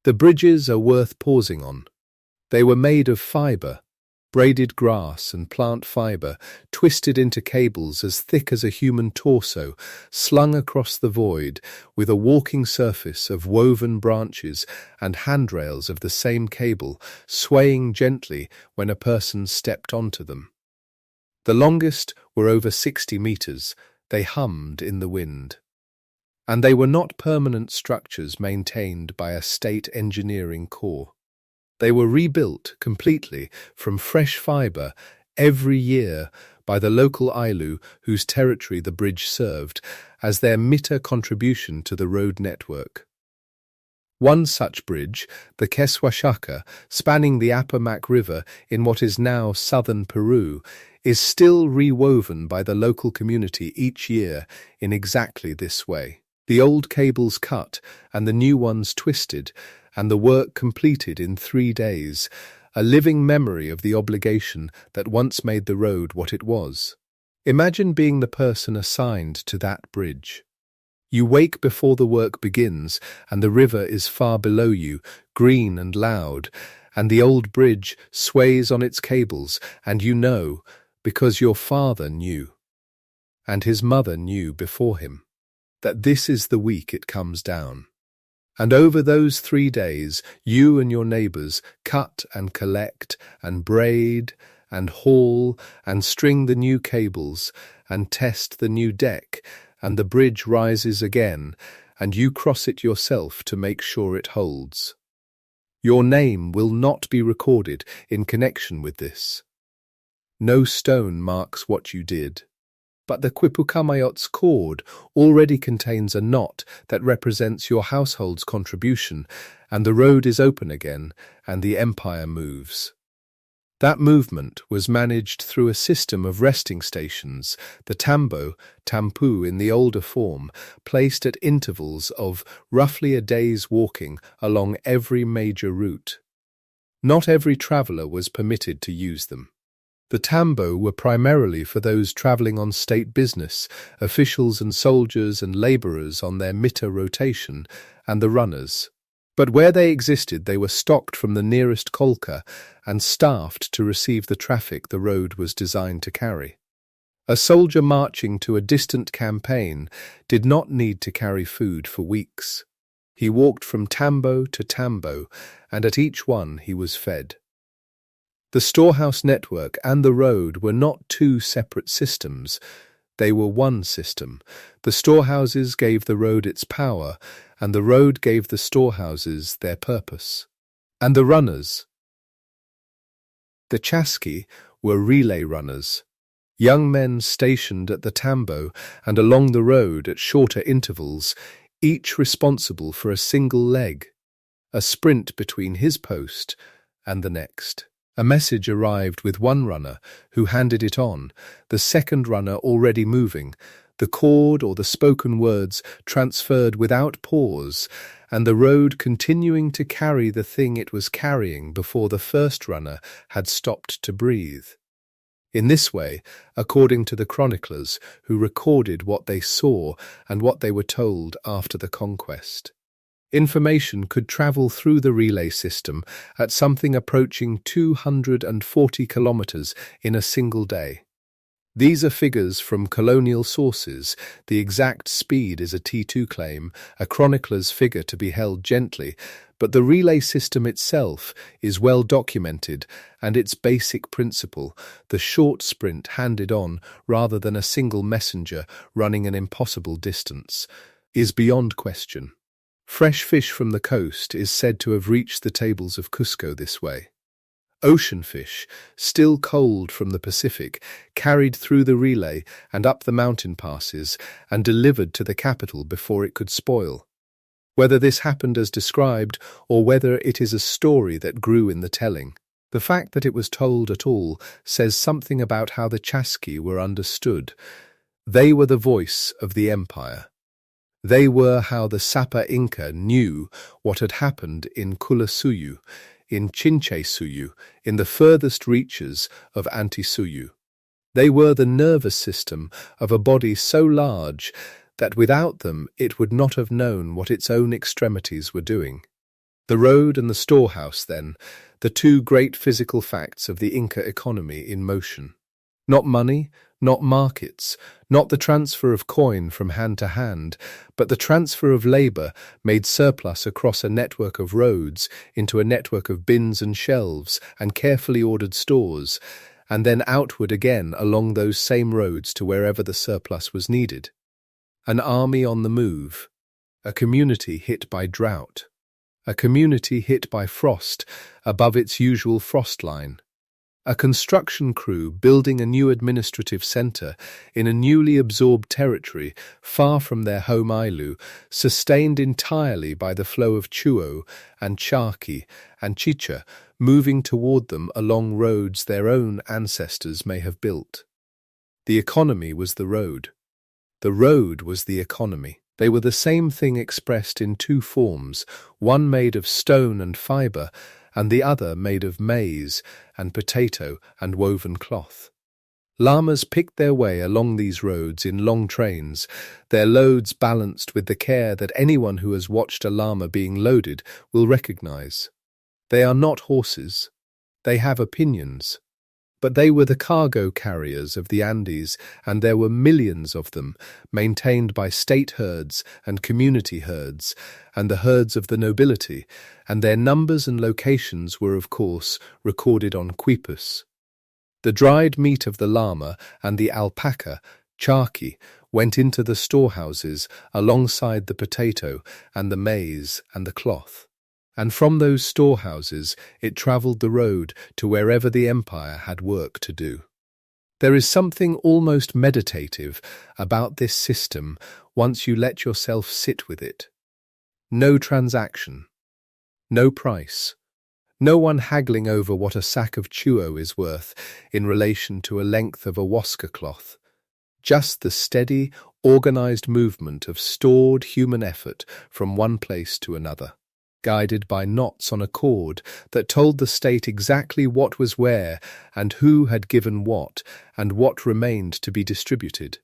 The bridges are worth pausing on. They were made of fibre, braided grass and plant fibre, twisted into cables as thick as a human torso, slung across the void with a walking surface of woven branches and handrails of the same cable, swaying gently when a person stepped onto them. The longest were over 60 meters. They hummed in the wind. And they were not permanent structures maintained by a state engineering corps. They were rebuilt completely from fresh fibre every year by the local Ailu whose territory the bridge served as their mita contribution to the road network. One such bridge, the Cusco, spanning the Appomattox River in what is now southern Peru, is still rewoven by the local community each year in exactly this way. The old cables cut and the new ones twisted, and the work completed in 3 days, a living memory of the obligation that once made the road what it was. Imagine being the person assigned to that bridge. You wake before the work begins, and the river is far below you, green and loud, and the old bridge sways on its cables, and you know, because your father knew, and his mother knew before him, that this is the week it comes down. And over those 3 days, you and your neighbours cut and collect and braid and haul and string the new cables and test the new deck, and the bridge rises again, and you cross it yourself to make sure it holds. Your name will not be recorded in connection with this. No stone marks what you did. But the quipucamayoc's cord already contains a knot that represents your household's contribution, and the road is open again, and the empire moves. That movement was managed through a system of resting stations, the tampu in the older form, placed at intervals of roughly a day's walking along every major route. Not every traveller was permitted to use them. The tambo were primarily for those travelling on state business, officials and soldiers and labourers on their mita rotation, and the runners. But where they existed, they were stocked from the nearest qollqa and staffed to receive the traffic the road was designed to carry. A soldier marching to a distant campaign did not need to carry food for weeks. He walked from tambo to tambo, and at each one he was fed. The storehouse network and the road were not two separate systems. They were one system. The storehouses gave the road its power, and the road gave the storehouses their purpose. And the runners, the chasqui, were relay runners. Young men stationed at the tambo and along the road at shorter intervals, each responsible for a single leg, a sprint between his post and the next. A message arrived with one runner, who handed it on, the second runner already moving, the chord or the spoken words transferred without pause, and the road continuing to carry the thing it was carrying before the first runner had stopped to breathe. In this way, according to the chroniclers who recorded what they saw and what they were told after the conquest, information could travel through the relay system at something approaching 240 kilometers in a single day. These are figures from colonial sources. The exact speed is a T2 claim, a chronicler's figure to be held gently, but the relay system itself is well documented, and its basic principle, the short sprint handed on rather than a single messenger running an impossible distance, is beyond question. Fresh fish from the coast is said to have reached the tables of Cusco this way. Ocean fish, still cold from the Pacific, carried through the relay and up the mountain passes and delivered to the capital before it could spoil. Whether this happened as described, or whether it is a story that grew in the telling, the fact that it was told at all says something about how the chasqui were understood. They were the voice of the empire. They were how the Sapa Inca knew what had happened in Cusco, in Chinchaysuyu, in the furthest reaches of Tawantinsuyu. They were the nervous system of a body so large that without them it would not have known what its own extremities were doing. The road and the storehouse, then, the two great physical facts of the Inca economy in motion. Not money, not markets, not the transfer of coin from hand to hand, but the transfer of labour made surplus across a network of roads into a network of bins and shelves and carefully ordered stores, and then outward again along those same roads to wherever the surplus was needed. An army on the move, a community hit by drought, a community hit by frost above its usual frost line. A construction crew building a new administrative centre in a newly absorbed territory far from their home island, sustained entirely by the flow of chuño and charqui and chicha moving toward them along roads their own ancestors may have built. The economy was the road. The road was the economy. They were the same thing expressed in two forms, one made of stone and fibre, and the other made of maize and potato and woven cloth. Llamas picked their way along these roads in long trains, their loads balanced with the care that anyone who has watched a llama being loaded will recognize. They are not horses. They have opinions. But they were the cargo carriers of the Andes, and there were millions of them, maintained by state herds and community herds, and the herds of the nobility, and their numbers and locations were, of course, recorded on quipus. The dried meat of the llama and the alpaca, charqui, went into the storehouses alongside the potato and the maize and the cloth. And from those storehouses it travelled the road to wherever the empire had work to do. There is something almost meditative about this system once you let yourself sit with it. No transaction, no price, no one haggling over what a sack of chuño is worth in relation to a length of a huasca cloth. Just the steady, organised movement of stored human effort from one place to another, guided by knots on a cord that told the state exactly what was where and who had given what and what remained to be distributed.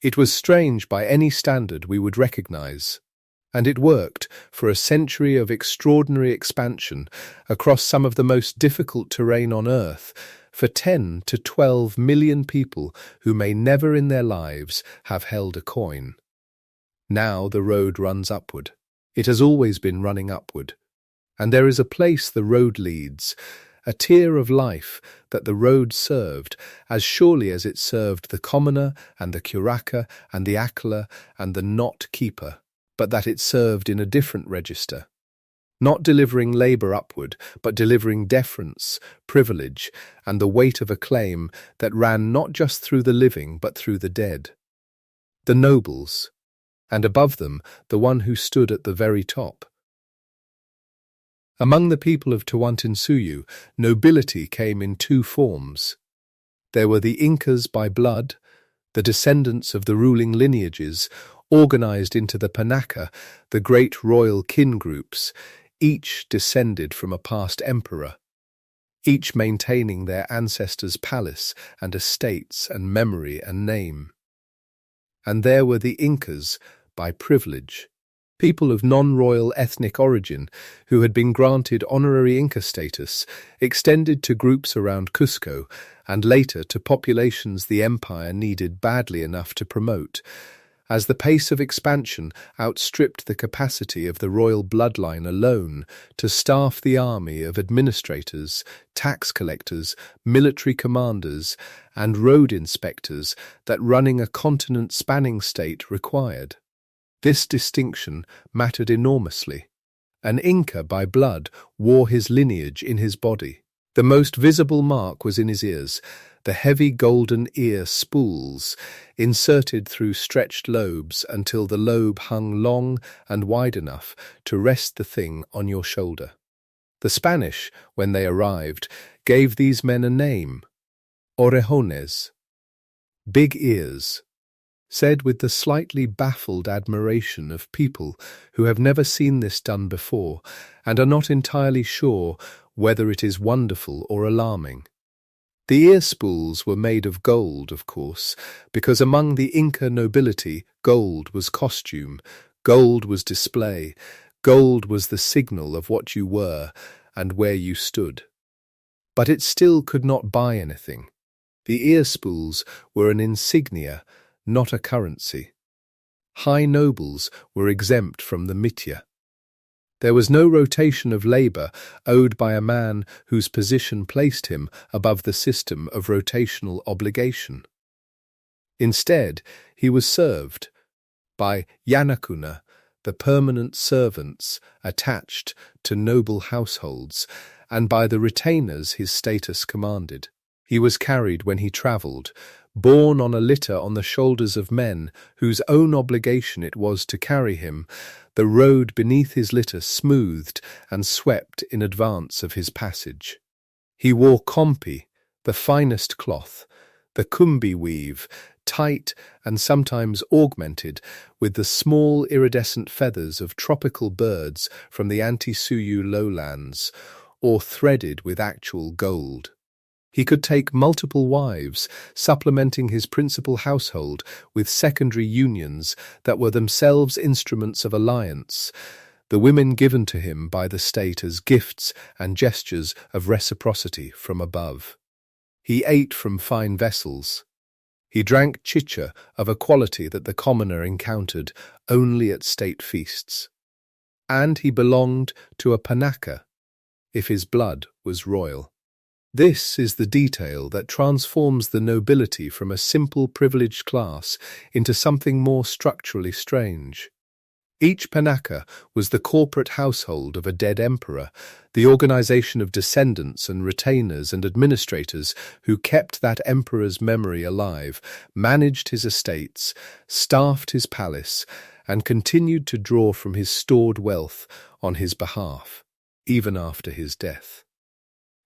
It was strange by any standard we would recognise, and it worked for a century of extraordinary expansion across some of the most difficult terrain on Earth for 10 to 12 million people who may never in their lives have held a coin. Now the road runs upward. It has always been running upward. And there is a place the road leads, a tier of life that the road served, as surely as it served the commoner and the curaka and the akla and the knot keeper, but that it served in a different register, not delivering labour upward, but delivering deference, privilege, and the weight of a claim that ran not just through the living but through the dead. The nobles, and above them the one who stood at the very top. Among the people of Tawantinsuyu, nobility came in two forms. There were the Incas by blood, the descendants of the ruling lineages, organized into the Panaka, the great royal kin groups, each descended from a past emperor, each maintaining their ancestors' palace and estates and memory and name. And there were the Incas by privilege, people of non-royal ethnic origin who had been granted honorary Inca status, extended to groups around Cusco and later to populations the empire needed badly enough to promote, as the pace of expansion outstripped the capacity of the royal bloodline alone to staff the army of administrators, tax collectors, military commanders, and road inspectors that running a continent-spanning state required. This distinction mattered enormously. An Inca by blood wore his lineage in his body. The most visible mark was in his ears, the heavy golden ear spools, inserted through stretched lobes until the lobe hung long and wide enough to rest the thing on your shoulder. The Spanish, when they arrived, gave these men a name, orejones, big ears, said with the slightly baffled admiration of people who have never seen this done before and are not entirely sure whether it is wonderful or alarming. The ear spools were made of gold, of course, because among the Inca nobility, gold was costume, gold was display, gold was the signal of what you were and where you stood. But it still could not buy anything. The ear spools were an insignia, not a currency. High nobles were exempt from the mitya. There was no rotation of labour owed by a man whose position placed him above the system of rotational obligation. Instead, he was served by yanakuna, the permanent servants attached to noble households, and by the retainers his status commanded. He was carried when he travelled, borne on a litter on the shoulders of men whose own obligation it was to carry him, the road beneath his litter smoothed and swept in advance of his passage. He wore kompi, the finest cloth, the kumbi weave, tight and sometimes augmented with the small iridescent feathers of tropical birds from the Tawantinsuyu lowlands, or threaded with actual gold. He could take multiple wives, supplementing his principal household with secondary unions that were themselves instruments of alliance, the women given to him by the state as gifts and gestures of reciprocity from above. He ate from fine vessels. He drank chicha of a quality that the commoner encountered only at state feasts. And he belonged to a panaka, if his blood was royal. This is the detail that transforms the nobility from a simple privileged class into something more structurally strange. Each panaka was the corporate household of a dead emperor, the organization of descendants and retainers and administrators who kept that emperor's memory alive, managed his estates, staffed his palace, and continued to draw from his stored wealth on his behalf, even after his death.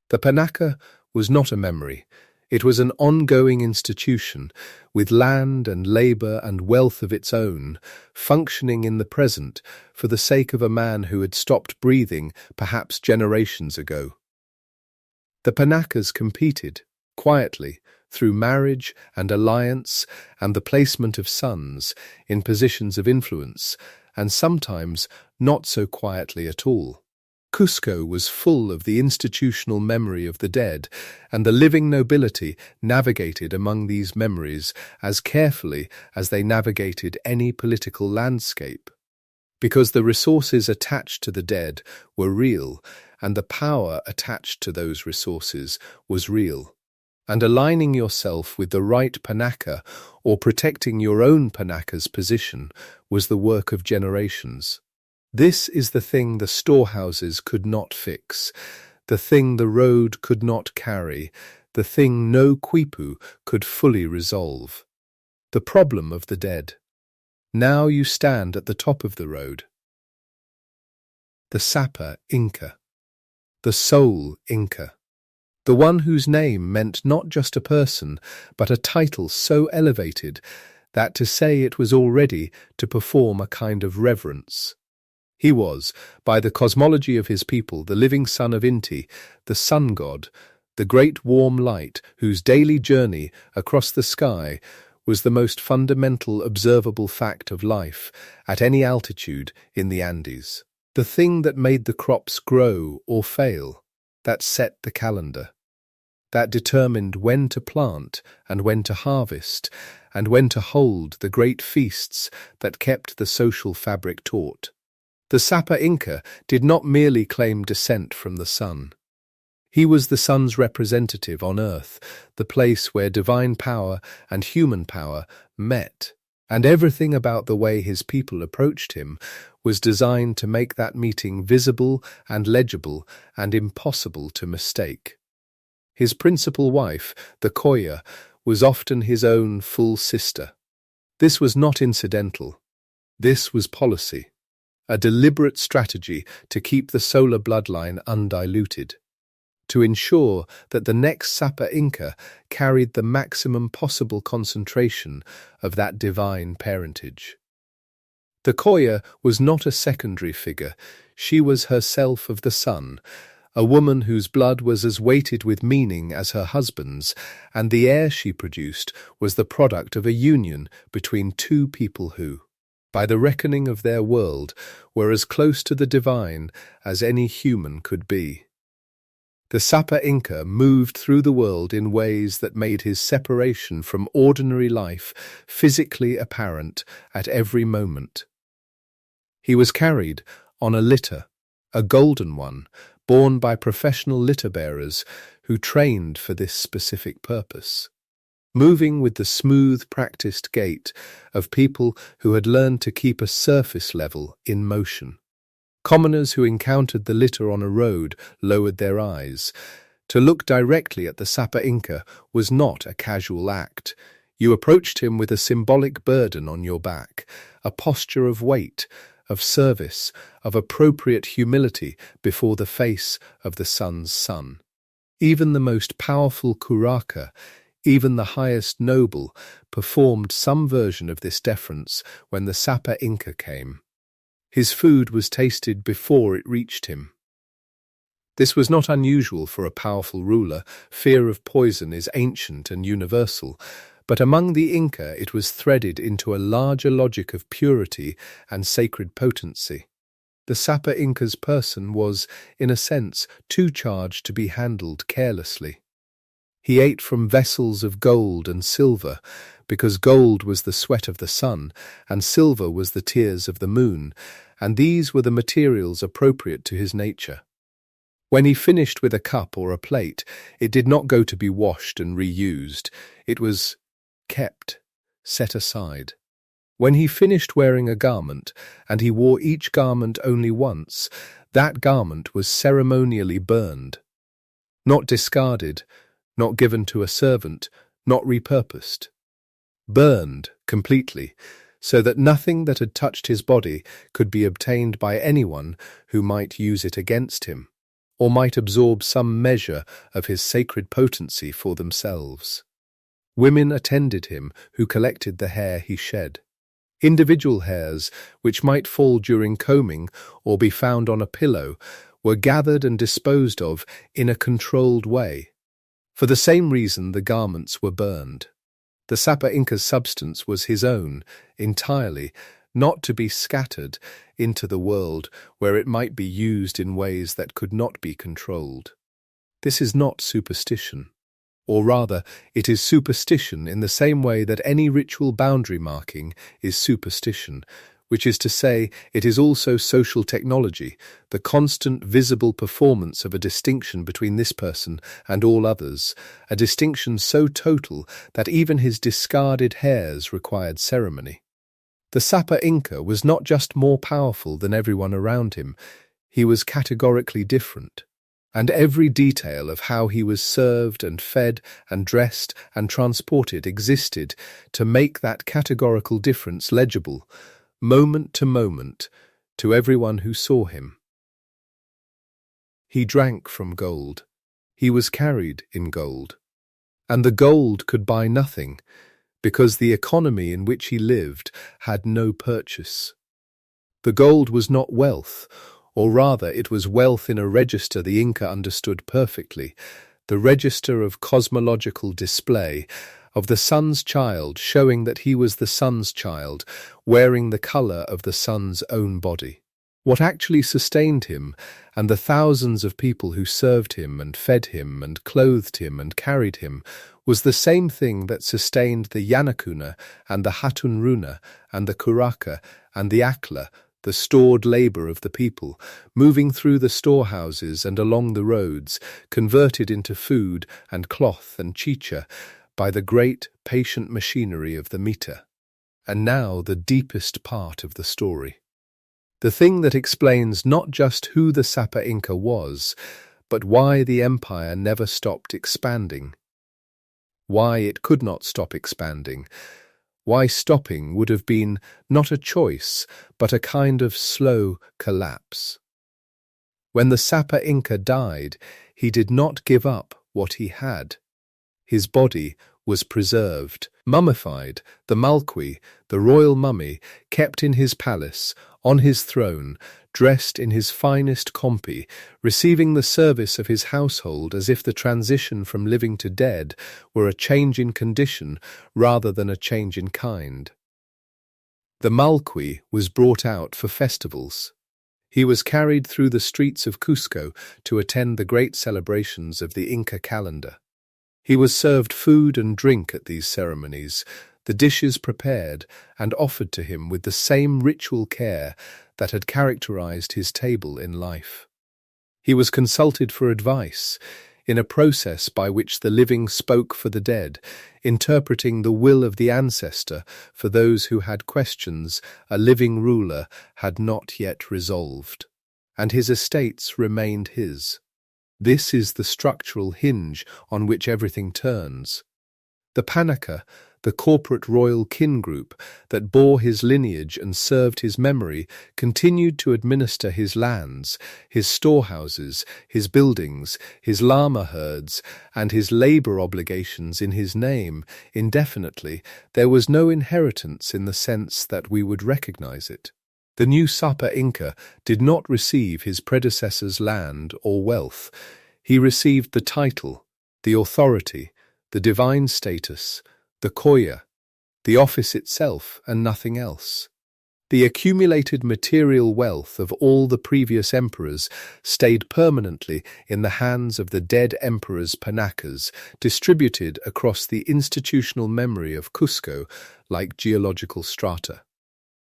The panaka was not a memory. It was an ongoing institution, with land and labour and wealth of its own, functioning in the present for the sake of a man who had stopped breathing perhaps generations ago. The panakas competed, quietly, through marriage and alliance and the placement of sons in positions of influence, and sometimes not so quietly at all. Cusco was full of the institutional memory of the dead, and the living nobility navigated among these memories as carefully as they navigated any political landscape. because the resources attached to the dead were real, and the power attached to those resources was real. And aligning yourself with the right panaka or protecting your own panaka's position was the work of generations. This is the thing the storehouses could not fix, the thing the road could not carry, the thing no quipu could fully resolve. The problem of the dead. Now you stand at the top of the road. The sapper Inca. The soul Inca. The one whose name meant not just a person, but a title so elevated that to say it was already to perform a kind of reverence. He was, by the cosmology of his people, the living son of Inti, the sun god, the great warm light whose daily journey across the sky was the most fundamental observable fact of life at any altitude in the Andes. The thing that made the crops grow or fail, that set the calendar, that determined when to plant and when to harvest and when to hold the great feasts that kept the social fabric taut. The sapper Inca did not merely claim descent from the sun. He was the sun's representative on earth, the place where divine power and human power met, and everything about the way his people approached him was designed to make that meeting visible and legible and impossible to mistake. His principal wife, the qollqa, was often his own full sister. This was not incidental. This was policy, a deliberate strategy to keep the solar bloodline undiluted, to ensure that the next sapper Inca carried the maximum possible concentration of that divine parentage. The qollqa was not a secondary figure. She was herself of the sun, a woman whose blood was as weighted with meaning as her husband's, and the heir she produced was the product of a union between two people who, by the reckoning of their world, were as close to the divine as any human could be. The sapper Inca moved through the world in ways that made his separation from ordinary life physically apparent at every moment. He was carried on a litter, a golden one, borne by professional litter-bearers who trained for this specific purpose, moving with the smooth, practiced gait of people who had learned to keep a surface level in motion. Commoners who encountered the litter on a road lowered their eyes. To look directly at the sapper Inca was not a casual act. You approached him with a symbolic burden on your back, a posture of weight, of service, of appropriate humility before the face of the sun's son. Even the most powerful qollqa, even the highest noble, performed some version of this deference when the sapper Inca came. His food was tasted before it reached him. This was not unusual for a powerful ruler. Fear of poison is ancient and universal, but among the Inca it was threaded into a larger logic of purity and sacred potency. The sapper Inca's person was, in a sense, too charged to be handled carelessly. He ate from vessels of gold and silver, because gold was the sweat of the sun, and silver was the tears of the moon, and these were the materials appropriate to his nature. When he finished with a cup or a plate, it did not go to be washed and reused. It was kept, set aside. When he finished wearing a garment, and he wore each garment only once, that garment was ceremonially burned. Not discarded, not given to a servant, not repurposed. Burned completely, so that nothing that had touched his body could be obtained by anyone who might use it against him, or might absorb some measure of his sacred potency for themselves. Women attended him who collected the hair he shed. Individual hairs, which might fall during combing or be found on a pillow, were gathered and disposed of in a controlled way. For the same reason the garments were burned. The sapper Inca's substance was his own, entirely, not to be scattered into the world where it might be used in ways that could not be controlled. This is not superstition. Or rather, it is superstition in the same way that any ritual boundary marking is superstition, which is to say, it is also social technology, the constant visible performance of a distinction between this person and all others, a distinction so total that even his discarded hairs required ceremony. The Sapa Inca was not just more powerful than everyone around him, he was categorically different. And every detail of how he was served and fed and dressed and transported existed to make that categorical difference legible, moment to everyone who saw him. He drank from gold. He was carried in gold. And the gold could buy nothing, because the economy in which he lived had no purchase. The gold was not wealth, or rather it was wealth in a register the Inca understood perfectly, the register of cosmological display, of the sun's child showing that he was the sun's child, wearing the colour of the sun's own body. What actually sustained him, and the thousands of people who served him and fed him and clothed him and carried him, was the same thing that sustained the Yanakuna and the Hatunruna and the Qollqa and the Akla, the stored labour of the people, moving through the storehouses and along the roads, converted into food and cloth and chicha by the great, patient machinery of the meter. And now the deepest part of the story. The thing that explains not just who the Sapa Inca was, but why the empire never stopped expanding. Why it could not stop expanding. Why stopping would have been not a choice, but a kind of slow collapse. When the Sapa Inca died, he did not give up what he had. His body was preserved, mummified, the malqui, the royal mummy, kept in his palace, on his throne, dressed in his finest kompi, receiving the service of his household as if the transition from living to dead were a change in condition rather than a change in kind. The malqui was brought out for festivals. He was carried through the streets of Cusco to attend the great celebrations of the Inca calendar. He was served food and drink at these ceremonies, the dishes prepared and offered to him with the same ritual care that had characterized his table in life. He was consulted for advice, in a process by which the living spoke for the dead, interpreting the will of the ancestor for those who had questions a living ruler had not yet resolved. And his estates remained his. This is the structural hinge on which everything turns. The Panaka, the corporate royal kin group that bore his lineage and served his memory, continued to administer his lands, his storehouses, his buildings, his llama herds, and his labour obligations in his name indefinitely. There was no inheritance in the sense that we would recognize it. The new Sapa Inca did not receive his predecessor's land or wealth. He received the title, the authority, the divine status, the qollqa, the office itself and nothing else. The accumulated material wealth of all the previous emperors stayed permanently in the hands of the dead emperor's panakas, distributed across the institutional memory of Cusco like geological strata.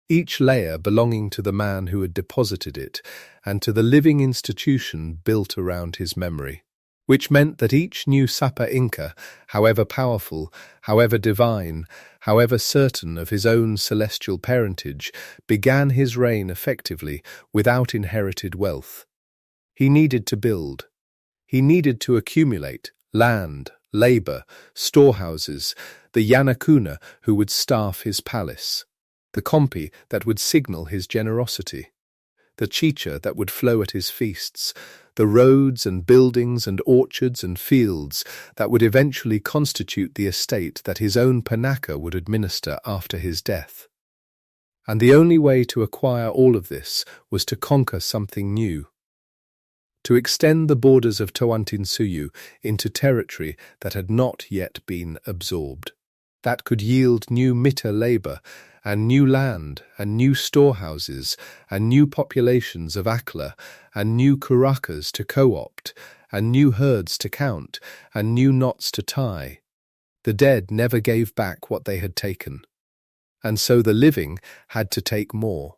Each layer belonging to the man who had deposited it, and to the living institution built around his memory, which meant that each new Sapa Inca, however powerful, however divine, however certain of his own celestial parentage, began his reign effectively without inherited wealth. He needed to build. He needed to accumulate land, labour, storehouses, the Yanakuna who would staff his palace, the kompi that would signal his generosity, the chicha that would flow at his feasts, the roads and buildings and orchards and fields that would eventually constitute the estate that his own panaka would administer after his death. And the only way to acquire all of this was to conquer something new, to extend the borders of Tawantinsuyu into territory that had not yet been absorbed, that could yield new mita labour and new land, and new storehouses, and new populations of Akla, and new qollqas to co-opt, and new herds to count, and new knots to tie. The dead never gave back what they had taken. and so the living had to take more.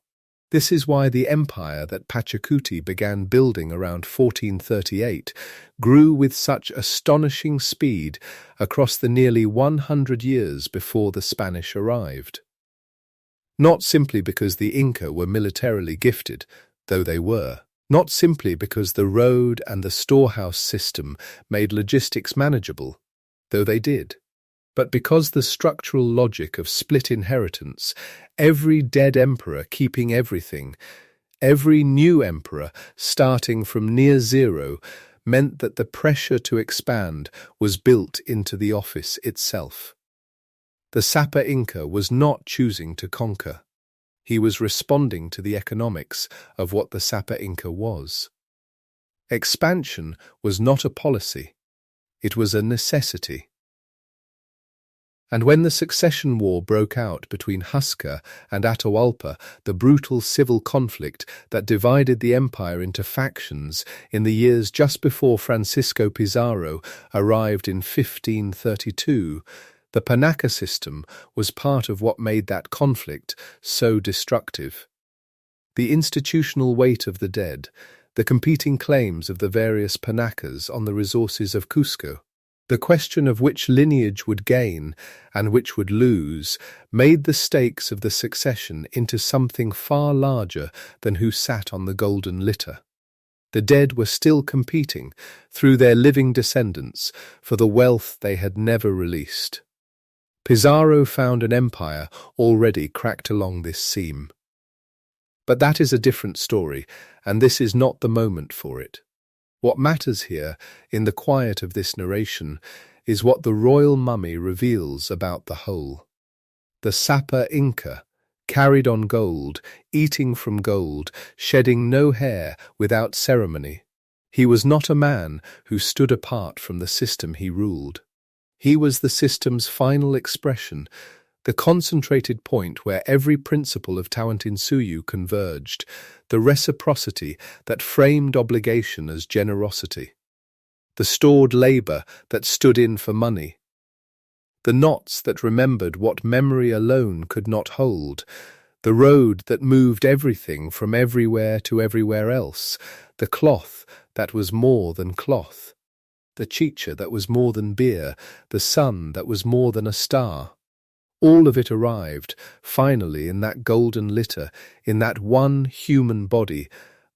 This is why the empire that Pachacuti began building around 1438 grew with such astonishing speed across the nearly 100 years before the Spanish arrived. Not simply because the Inca were militarily gifted, though they were. Not simply because the road and the storehouse system made logistics manageable, though they did. But because the structural logic of split inheritance, every dead emperor keeping everything, every new emperor starting from near zero, meant that the pressure to expand was built into the office itself. The Sapa Inca was not choosing to conquer. He was responding to the economics of what the Sapa Inca was. Expansion was not a policy, it was a necessity. And when the succession war broke out between Cusco and Atahualpa, the brutal civil conflict that divided the empire into factions in the years just before Francisco Pizarro arrived in 1532, the Panaca system was part of what made that conflict so destructive. The institutional weight of the dead, the competing claims of the various Panacas on the resources of Cusco, the question of which lineage would gain and which would lose made the stakes of the succession into something far larger than who sat on the golden litter. The dead were still competing, through their living descendants, for the wealth they had never released. Pizarro found an empire already cracked along this seam. But that is a different story, and this is not the moment for it. What matters here, in the quiet of this narration, is what the royal mummy reveals about the whole. The Sapa Inca carried on gold, eating from gold, shedding no hair without ceremony. He was not a man who stood apart from the system he ruled. He was the system's final expression, the concentrated point where every principle of Tawantinsuyu converged, the reciprocity that framed obligation as generosity, the stored labour that stood in for money, the knots that remembered what memory alone could not hold, the road that moved everything from everywhere to everywhere else, the cloth that was more than cloth, the chicha that was more than beer, the sun that was more than a star. All of it arrived, finally, in that golden litter, in that one human body,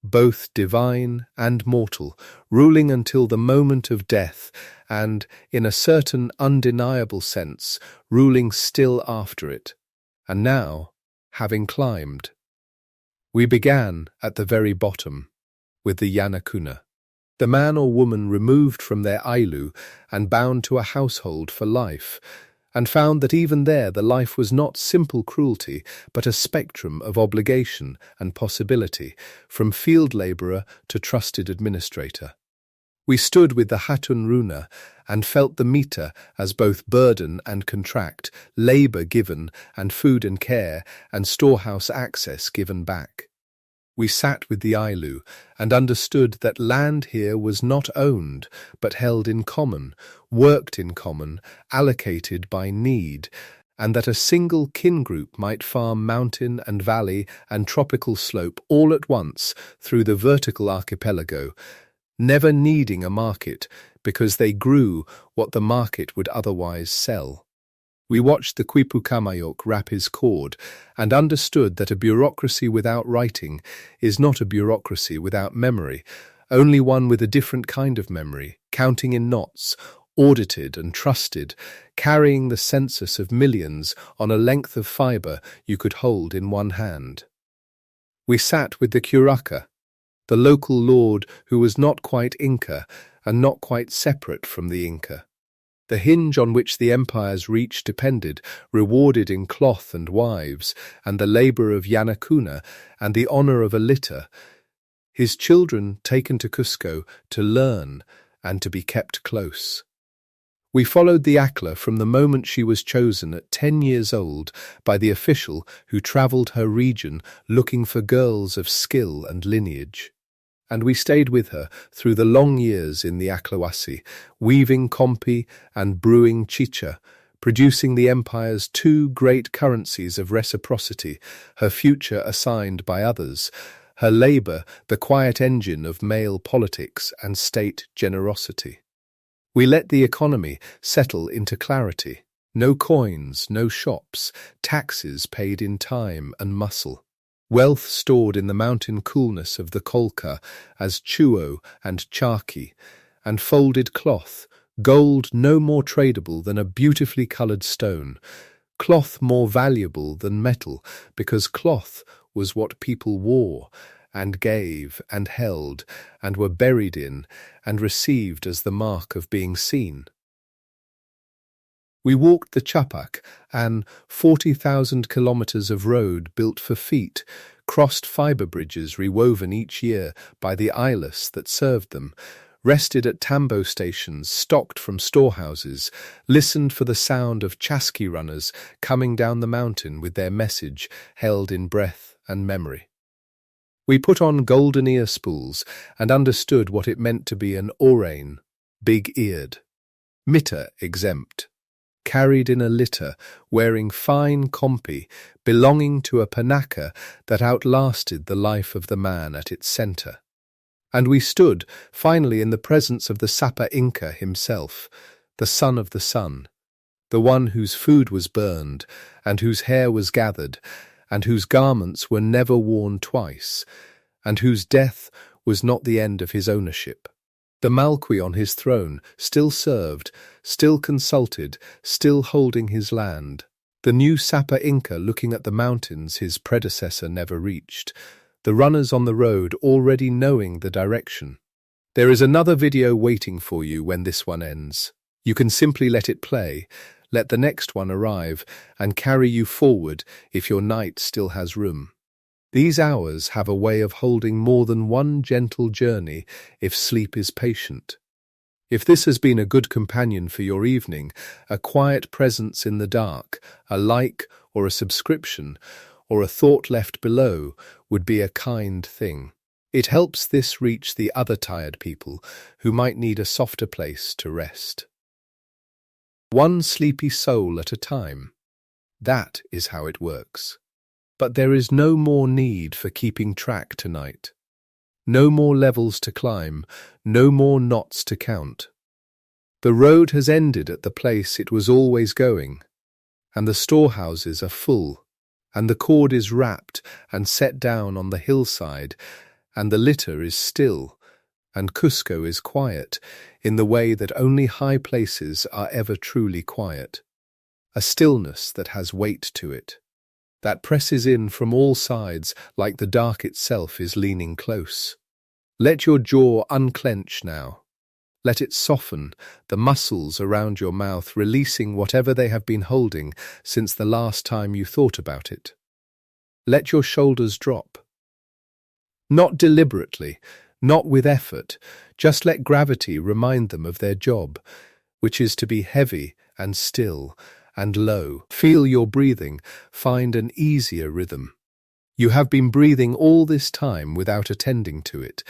both divine and mortal, ruling until the moment of death, and, in a certain undeniable sense, ruling still after it. And now, having climbed, we began at the very bottom, with the Yanakuna, the man or woman removed from their ailu and bound to a household for life, and found that even there the life was not simple cruelty, but a spectrum of obligation and possibility, from field labourer to trusted administrator. We stood with the Hatun Runa and felt the meter as both burden and contract, labour given and food and care, and storehouse access given back. We sat with the Ailu and understood that land here was not owned, but held in common, worked in common, allocated by need, and that a single kin group might farm mountain and valley and tropical slope all at once through the vertical archipelago, never needing a market because they grew what the market would otherwise sell. We watched the quipucamayoc wrap his cord and understood that a bureaucracy without writing is not a bureaucracy without memory, only one with a different kind of memory, counting in knots, audited and trusted, carrying the census of millions on a length of fibre you could hold in one hand. We sat with the qollqa, the local lord who was not quite Inca and not quite separate from the Inca. The hinge on which the empire's reach depended, rewarded in cloth and wives, and the labour of Yanakuna, and the honour of a litter, his children taken to Cusco to learn and to be kept close. We followed the Akla from the moment she was chosen at 10 years old by the official who travelled her region looking for girls of skill and lineage. And we stayed with her through the long years in the Aklawasi, weaving kompi and brewing chicha, producing the empire's two great currencies of reciprocity, her future assigned by others, her labour the quiet engine of male politics and state generosity. We let the economy settle into clarity. No coins, no shops, taxes paid in time and muscle. Wealth stored in the mountain coolness of the qollqa as chuño and charqui, and folded cloth, gold no more tradable than a beautifully coloured stone, cloth more valuable than metal, because cloth was what people wore, and gave, and held, and were buried in, and received as the mark of being seen. We walked the chapak, an 40,000 kilometres of road built for feet, crossed fibre bridges rewoven each year by the eyeless that served them, rested at tambo stations stocked from storehouses, listened for the sound of chasqui runners coming down the mountain with their message held in breath and memory. We put on golden ear spools and understood what it meant to be an orain, big-eared, mitre exempt, carried in a litter, wearing fine kompi, belonging to a panaka that outlasted the life of the man at its centre. And we stood, finally, in the presence of the Sapa Inca himself, the son of the sun, the one whose food was burned, and whose hair was gathered, and whose garments were never worn twice, and whose death was not the end of his ownership. The Malqui on his throne still served, still consulted, still holding his land. The new Sapa Inca looking at the mountains his predecessor never reached. The runners on the road already knowing the direction. There is another video waiting for you when this one ends. You can simply let it play, let the next one arrive, and carry you forward if your night still has room. These hours have a way of holding more than one gentle journey if sleep is patient. If this has been a good companion for your evening, a quiet presence in the dark, a like or a subscription, or a thought left below would be a kind thing. It helps this reach the other tired people who might need a softer place to rest. One sleepy soul at a time. That is how it works. But there is no more need for keeping track tonight. No more levels to climb, no more knots to count. The road has ended at the place it was always going, and the storehouses are full, and the cord is wrapped and set down on the hillside, and the litter is still, and Cusco is quiet in the way that only high places are ever truly quiet. A stillness that has weight to it, that presses in from all sides like the dark itself is leaning close. Let your jaw unclench now. Let it soften, the muscles around your mouth releasing whatever they have been holding since the last time you thought about it. Let your shoulders drop. Not deliberately, not with effort, just let gravity remind them of their job, which is to be heavy and still and low. Feel your breathing, find an easier rhythm. You have been breathing all this time without attending to it,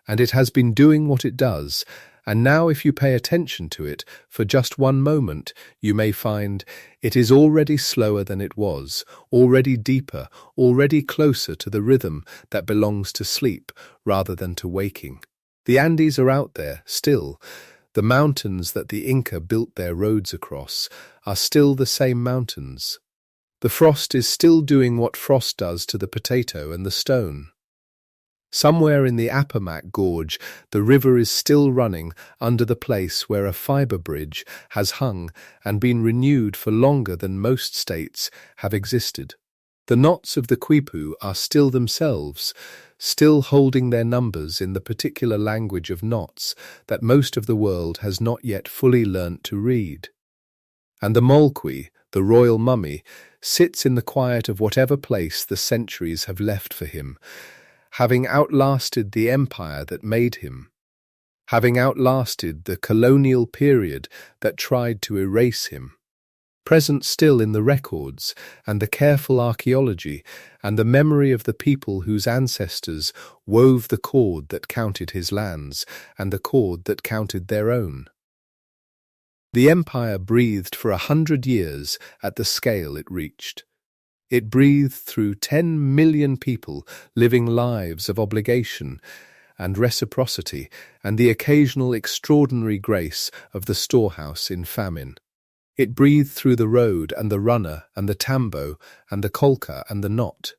and it has been doing what it does, and now if you pay attention to it for just one moment, you may find it is already slower than it was, already deeper, already closer to the rhythm that belongs to sleep rather than to waking. The Andes are out there, still. The mountains that the Inca built their roads across are still the same mountains. The frost is still doing what frost does to the potato and the stone. Somewhere in the Appomattox Gorge, the river is still running under the place where a fibre bridge has hung and been renewed for longer than most states have existed. The knots of the quipu are still themselves, still holding their numbers in the particular language of knots that most of the world has not yet fully learnt to read. And the Malqui, the royal mummy, sits in the quiet of whatever place the centuries have left for him, having outlasted the empire that made him, having outlasted the colonial period that tried to erase him, present still in the records and the careful archaeology and the memory of the people whose ancestors wove the cord that counted his lands and the cord that counted their own. The empire breathed for 100 years at the scale it reached. It breathed through 10 million people living lives of obligation and reciprocity and the occasional extraordinary grace of the storehouse in famine. It breathed through the road and the runner and the tambo and the qollqa and the knot.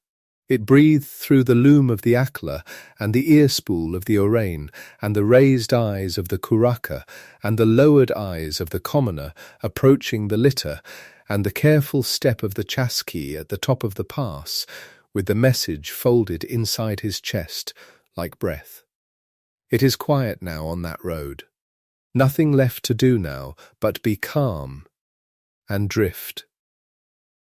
It breathed through the loom of the akla and the ear-spool of the orain and the raised eyes of the kuraka and the lowered eyes of the commoner approaching the litter and the careful step of the chasqui at the top of the pass, with the message folded inside his chest like breath. It is quiet now on that road. Nothing left to do now but be calm and drift.